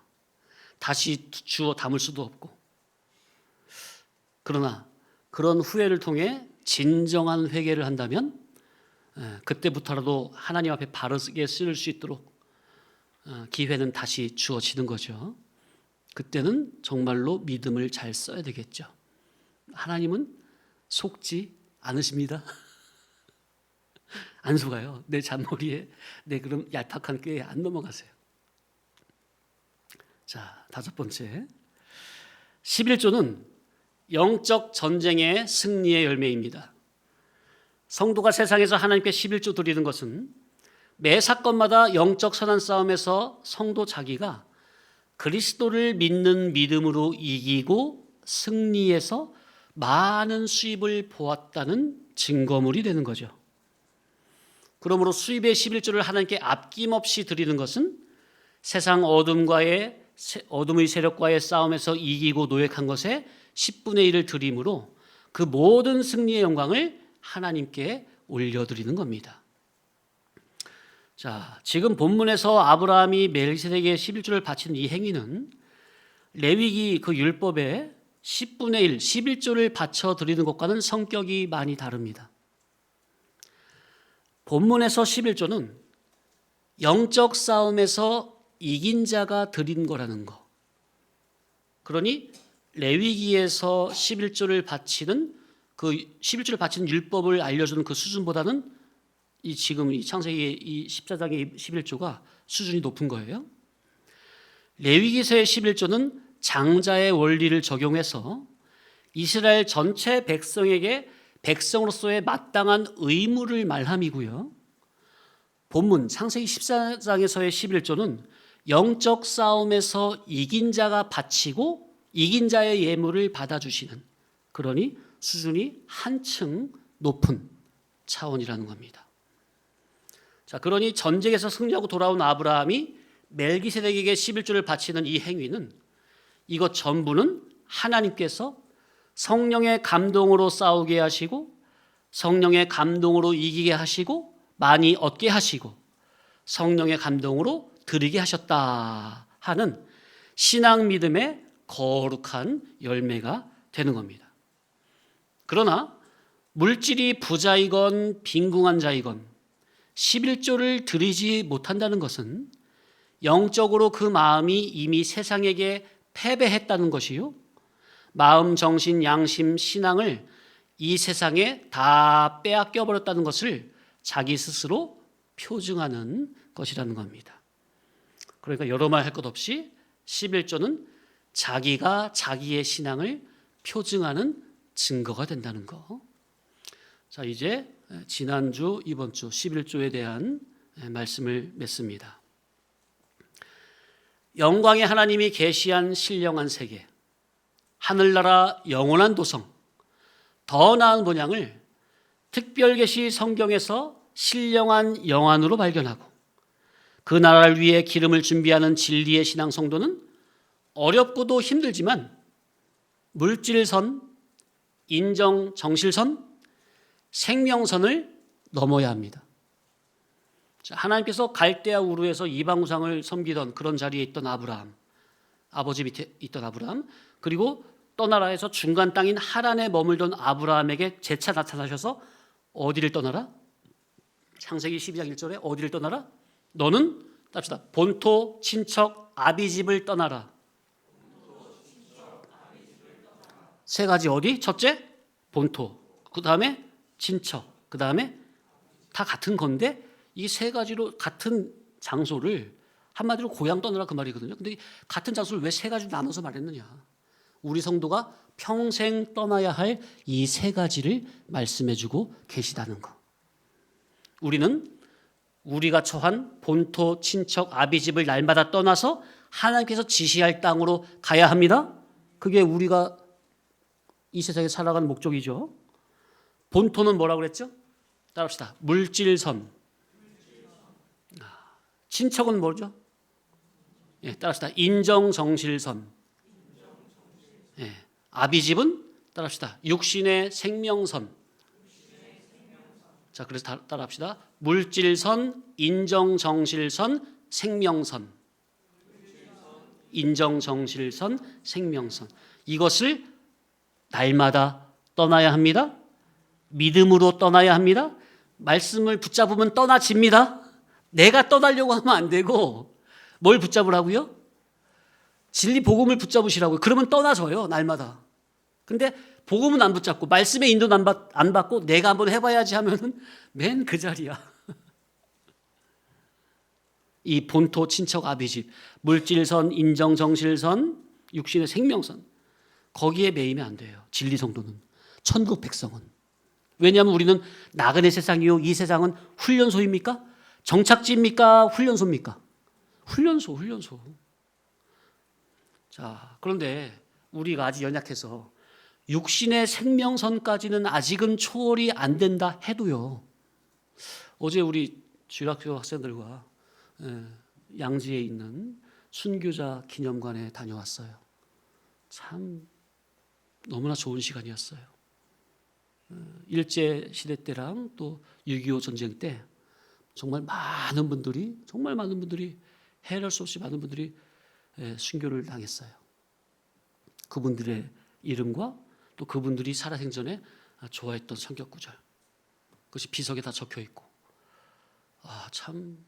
다시 주워 담을 수도 없고. 그러나 그런 후회를 통해 진정한 회개를 한다면 그때부터라도 하나님 앞에 바르게 쓸 수 있도록 기회는 다시 주어지는 거죠. 그때는 정말로 믿음을 잘 써야 되겠죠. 하나님은 속지 않으십니다. 안 속아요. 내 잔머리에 내 그런 얄팍한 꾀에 안 넘어가세요. 자, 5번째 11조는 영적 전쟁의 승리의 열매입니다. 성도가 세상에서 하나님께 11조 드리는 것은 매 사건마다 영적 선한 싸움에서 성도 자기가 그리스도를 믿는 믿음으로 이기고 승리해서 많은 수입을 보았다는 증거물이 되는 거죠. 그러므로 수입의 11조를 하나님께 아낌없이 드리는 것은 세상 어둠의 세력과의 싸움에서 이기고 노획한 것에 10분의 1을 드림으로 그 모든 승리의 영광을 하나님께 올려드리는 겁니다. 자, 지금 본문에서 아브라함이 멜기세덱에게 11조를 바치는 이 행위는 레위기 그 율법의 10분의 1, 11조를 바쳐 드리는 것과는 성격이 많이 다릅니다. 본문에서 11조는 영적 싸움에서 이긴 자가 드린 거라는 거. 그러니 레위기에서 11조를 바치는 그 11조를 바치는 율법을 알려주는 그 수준보다는 이 지금 이 창세기 이 14장의 11조가 수준이 높은 거예요. 레위기서의 11조는 장자의 원리를 적용해서 이스라엘 전체 백성에게 백성으로서의 마땅한 의무를 말함이고요. 본문 창세기 14장에서의 11조는 영적 싸움에서 이긴 자가 바치고 이긴 자의 예물을 받아주시는, 그러니 수준이 한층 높은 차원이라는 겁니다. 자, 그러니 전쟁에서 승리하고 돌아온 아브라함이 멜기세덱에게 11조를 바치는 이 행위는 이것 전부는 하나님께서 성령의 감동으로 싸우게 하시고 성령의 감동으로 이기게 하시고 많이 얻게 하시고 성령의 감동으로 드리게 하셨다 하는 신앙 믿음의 거룩한 열매가 되는 겁니다. 그러나 물질이 부자이건 빈궁한 자이건 11조를 드리지 못한다는 것은 영적으로 그 마음이 이미 세상에게 패배했다는 것이요, 마음, 정신, 양심, 신앙을 이 세상에 다 빼앗겨 버렸다는 것을 자기 스스로 표증하는 것이라는 겁니다. 그러니까 여러 말 할 것 없이 11조는 자기가 자기의 신앙을 표증하는 증거가 된다는 거. 자, 이제 지난주 이번 주 11조에 대한 말씀을 맺습니다. 영광의 하나님이 계시한 신령한 세계, 하늘나라 영원한 도성, 더 나은 본향을 특별계시 성경에서 신령한 영안으로 발견하고 그 나라를 위해 기름을 준비하는 진리의 신앙 성도는 어렵고도 힘들지만 물질선, 인정, 정실선, 생명선을 넘어야 합니다. 하나님께서 갈대아 우르에서 이방 우상을 섬기던 그런 자리에 있던 아브라함, 아버지 밑에 있던 아브라함, 그리고 떠나라에서 중간 땅인 하란에 머물던 아브라함에게 재차 나타나셔서 어디를 떠나라? 창세기 12장 1절에 어디를 떠나라? 너는 답시다. 본토, 친척, 아비집을 떠나라. 세 가지 어디? 첫째, 본토. 그 다음에 친척. 그 다음에 다 같은 건데 이 세 가지로 같은 장소를 한마디로 고향 떠나라 그 말이거든요. 근데 같은 장소를 왜 세 가지로 나눠서 말했느냐? 우리 성도가 평생 떠나야 할 이 세 가지를 말씀해주고 계시다는 거. 우리는 우리가 처한 본토, 친척, 아비집을 날마다 떠나서 하나님께서 지시할 땅으로 가야 합니다. 그게 우리가 이 세상에 살아가는 목적이죠. 본토는 뭐라고 그랬죠? 따라합시다. 물질선. 친척은 뭐죠? 예, 따라합시다. 인정정실선. 예, 아비집은 따라합시다. 육신의 생명선. 자, 그래서 따라합시다. 물질선, 인정정실선, 생명선. 인정정실선, 생명선. 이것을 날마다 떠나야 합니다. 믿음으로 떠나야 합니다. 말씀을 붙잡으면 떠나집니다. 내가 떠나려고 하면 안 되고 뭘 붙잡으라고요? 진리 복음을 붙잡으시라고요. 그러면 떠나져요, 날마다. 근데 복음은 안 붙잡고 말씀의 인도는 안 받고 내가 한번 해봐야지 하면은 맨 그 자리야. 이 본토, 친척, 아비집, 물질선, 인정정실선, 육신의 생명선, 거기에 매이면 안 돼요. 진리 성도는, 천국 백성은. 왜냐하면 우리는 나그네 세상이요, 이 세상은 훈련소입니까? 정착지입니까? 훈련소입니까? 훈련소. 자, 그런데 우리가 아직 연약해서 육신의 생명선까지는 아직은 초월이 안 된다 해도요. 어제 우리 주일학교 학생들과 양지에 있는 순교자 기념관에 다녀왔어요. 참 너무나 좋은 시간이었어요. 일제 시대 때랑 또 6.25 전쟁 때 정말 많은 분들이 해낼 수 없이 많은 분들이 순교를 당했어요. 그분들의 이름과 또 그분들이 살아생전에 좋아했던 성경 구절, 그것이 비석에 다 적혀 있고, 참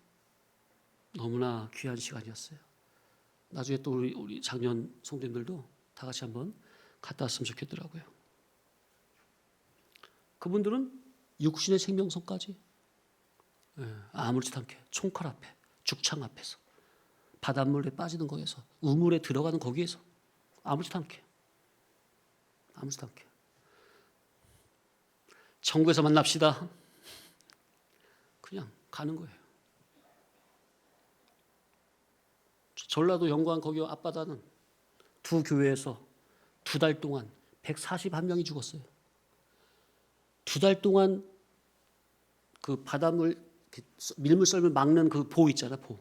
너무나 귀한 시간이었어요. 나중에 또 우리 작년 성도님들도 다 같이 한번 갔다 왔으면 좋겠더라고요. 그분들은 육신의 생명선까지 아무렇지도 않게 총칼 앞에, 죽창 앞에서, 바닷물에 빠지는 거에서, 우물에 들어가는 거기에서 아무렇지도 않게 천국에서 만납시다, 그냥 가는 거예요. 전라도 영광 거기 앞바다는 두 교회에서 2달 동안 141명이 죽었어요. 2달 동안 그 바닷물, 밀물 썰물 막는 그 보 있잖아요, 보.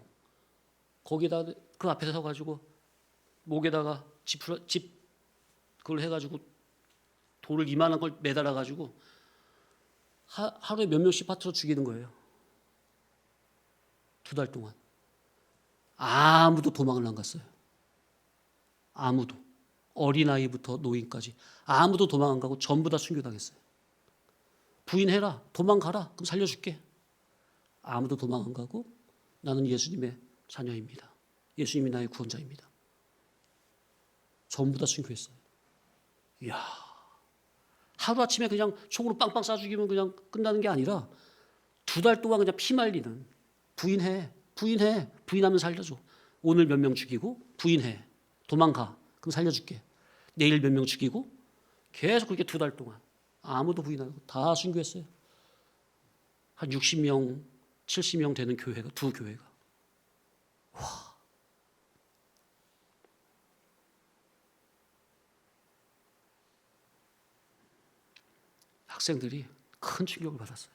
거기다 그 앞에서 서가지고 목에다가 집 그걸 해가지고 돌을 이만한 걸 매달아가지고 하루에 몇 명씩 파트로 죽이는 거예요. 2달 동안. 아무도 도망을 안 갔어요. 아무도. 어린아이부터 노인까지 아무도 도망 안 가고 전부 다 순교당했어요. 부인해라, 도망가라, 그럼 살려줄게. 아무도 도망 안 가고 나는 예수님의 자녀입니다. 예수님이 나의 구원자입니다. 전부 다 순교했어요. 이야, 하루아침에 그냥 총으로 빵빵 쏴 죽이면 그냥 끝나는 게 아니라 2달 동안 그냥 피 말리는, 부인하면 살려줘. 오늘 몇 명 죽이고 부인해, 도망가, 그럼 살려줄게. 내일 몇 명 죽이고, 계속 그렇게 2달 동안 아무도 부인 안 하고 다 순교했어요. 한 60명, 70명 되는 교회가, 두 교회가. 와. 학생들이 큰 충격을 받았어요.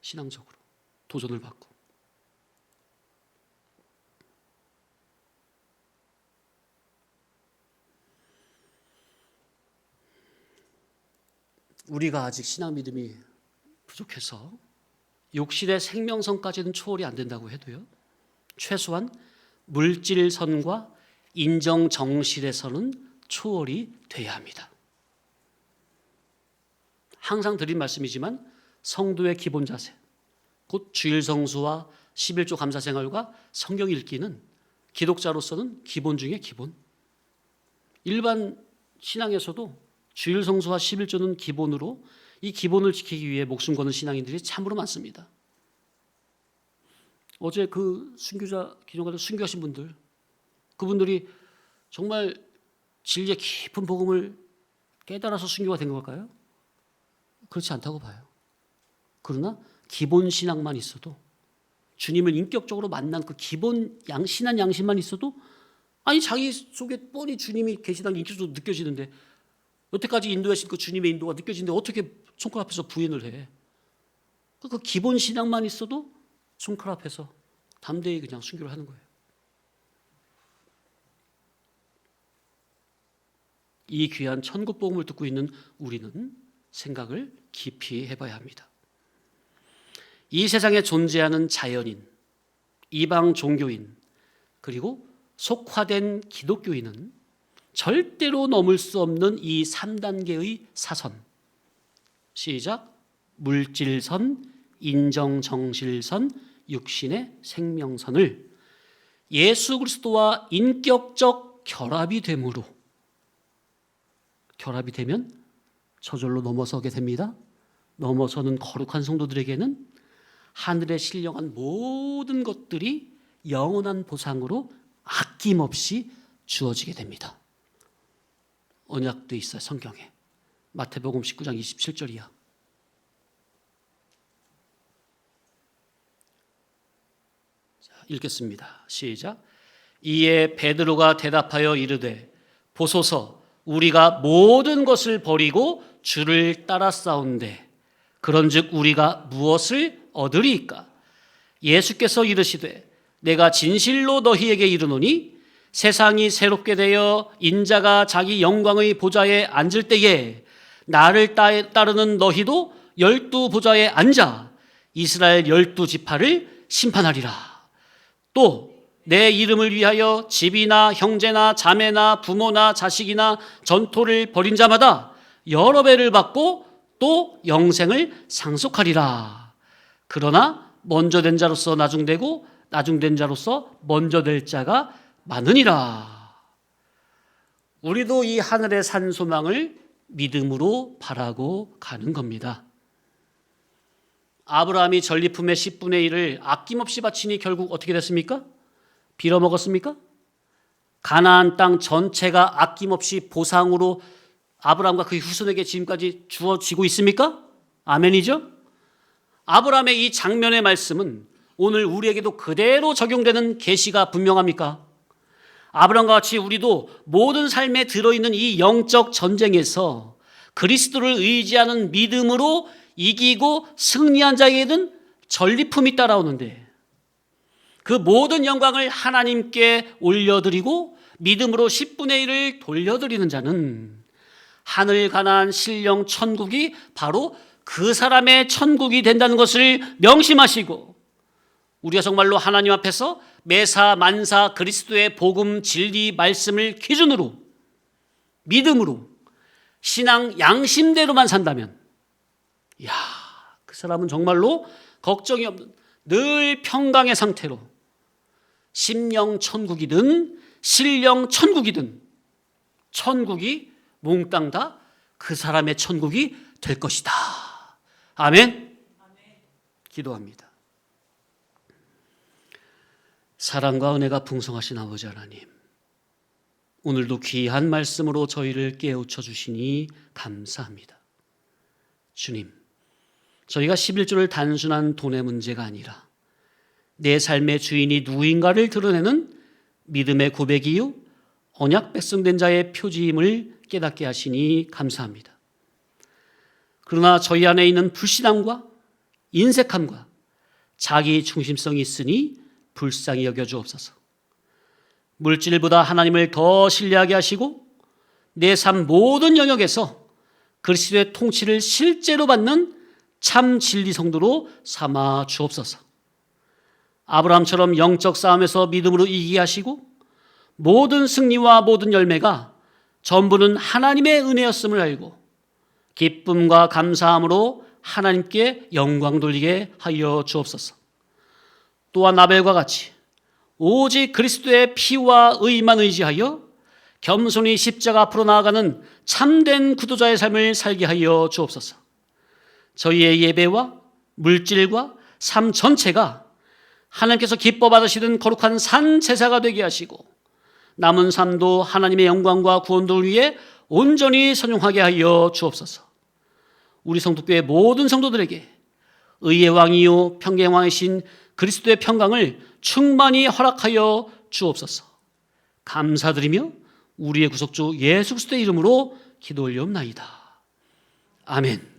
신앙적으로 도전을 받고. 우리가 아직 신앙 믿음이 부족해서 욕실의 생명선까지는 초월이 안 된다고 해도요, 최소한 물질선과 인정정실에서는 초월이 돼야 합니다. 항상 드린 말씀이지만 성도의 기본 자세, 곧 주일 성수와 11조 감사생활과 성경 읽기는 기독자로서는 기본 중에 기본. 일반 신앙에서도 주일 성수와 11조는 기본으로, 이 기본을 지키기 위해 목숨 거는 신앙인들이 참으로 많습니다. 어제 그 순교자 기념관에 순교하신 분들, 그분들이 정말 진리의 깊은 복음을 깨달아서 순교가 된 걸까요? 그렇지 않다고 봐요. 그러나 기본 신앙만 있어도, 주님을 인격적으로 만난 그 기본 신한 양심만 있어도, 아니 자기 속에 뻔히 주님이 계시다는 인격적으로 느껴지는데, 여태까지 인도하신 그 주님의 인도가 느껴지는데 어떻게 손가락 앞에서 부인을 해? 그 기본 신앙만 있어도 손가락 앞에서 담대히 그냥 순교를 하는 거예요. 이 귀한 천국 복음을 듣고 있는 우리는 생각을 깊이 해봐야 합니다. 이 세상에 존재하는 자연인, 이방 종교인, 그리고 속화된 기독교인은 절대로 넘을 수 없는 이 3단계의 사선. 시작. 물질선, 인정정실선, 육신의 생명선을 예수 그리스도와 인격적 결합이 되므로, 결합이 되면 저절로 넘어서게 됩니다. 넘어서는 거룩한 성도들에게는 하늘에 신령한 모든 것들이 영원한 보상으로 아낌없이 주어지게 됩니다. 언약도 있어요, 성경에. 마태복음 19장 27절이야. 자, 읽겠습니다. 시작. 이에 베드로가 대답하여 이르되, 보소서, 우리가 모든 것을 버리고 주를 따라싸운데 그런즉 우리가 무엇을 얻으리이까? 예수께서 이르시되, 내가 진실로 너희에게 이르노니 세상이 새롭게 되어 인자가 자기 영광의 보좌에 앉을 때에 나를 따르는 너희도 12 보좌에 앉아 이스라엘 12지파를 심판하리라. 또 내 이름을 위하여 집이나 형제나 자매나 부모나 자식이나 전토를 벌인 자마다 여러 배를 받고 또 영생을 상속하리라. 그러나 먼저 된 자로서 나중되고 나중된 자로서 먼저 될 자가 많으니라. 우리도 이 하늘의 산 소망을 믿음으로 바라고 가는 겁니다. 아브라함이 전리품의 10분의 1을 아낌없이 바치니 결국 어떻게 됐습니까? 빌어먹었습니까? 가나안 땅 전체가 아낌없이 보상으로 아브라함과 그의 후손에게 지금까지 주어지고 있습니까? 아멘이죠? 아브라함의 이 장면의 말씀은 오늘 우리에게도 그대로 적용되는 계시가 분명합니까? 아브라함과 같이 우리도 모든 삶에 들어있는 이 영적 전쟁에서 그리스도를 의지하는 믿음으로 이기고 승리한 자에게는 전리품이 따라오는데 그 모든 영광을 하나님께 올려드리고 믿음으로 10분의 1을 돌려드리는 자는 하늘 가나안 신령 천국이 바로 그 사람의 천국이 된다는 것을 명심하시고 우리가 정말로 하나님 앞에서 매사 만사 그리스도의 복음 진리 말씀을 기준으로 믿음으로 신앙 양심대로만 산다면 그 사람은 정말로 걱정이 없는 늘 평강의 상태로 심령 천국이든 신령 천국이든 천국이 몽땅 다 그 사람의 천국이 될 것이다. 아멘. 기도합니다. 사랑과 은혜가 풍성하신 아버지 하나님, 오늘도 귀한 말씀으로 저희를 깨우쳐 주시니 감사합니다. 주님, 저희가 11조를 단순한 돈의 문제가 아니라 내 삶의 주인이 누구인가를 드러내는 믿음의 고백이요 언약 백성된 자의 표지임을 깨닫게 하시니 감사합니다. 그러나 저희 안에 있는 불신함과 인색함과 자기 중심성이 있으니 불쌍히 여겨주옵소서. 물질보다 하나님을 더 신뢰하게 하시고 내 삶 모든 영역에서 그리스도의 통치를 실제로 받는 참 진리 성도로 삼아 주옵소서. 아브라함처럼 영적 싸움에서 믿음으로 이기게 하시고 모든 승리와 모든 열매가 전부는 하나님의 은혜였음을 알고 기쁨과 감사함으로 하나님께 영광 돌리게 하여 주옵소서. 또한 아벨과 같이 오직 그리스도의 피와 의만 의지하여 겸손히 십자가 앞으로 나아가는 참된 구도자의 삶을 살게 하여 주옵소서. 저희의 예배와 물질과 삶 전체가 하나님께서 기뻐 받으시는 거룩한 산 제사가 되게 하시고 남은 삶도 하나님의 영광과 구원을 위해 온전히 선용하게 하여 주옵소서. 우리 성도교회 모든 성도들에게 의의 왕이요 평강의 왕이신 그리스도의 평강을 충만히 허락하여 주옵소서. 감사드리며 우리의 구속주 예수 그리스도의 이름으로 기도 올리옵나이다. 아멘.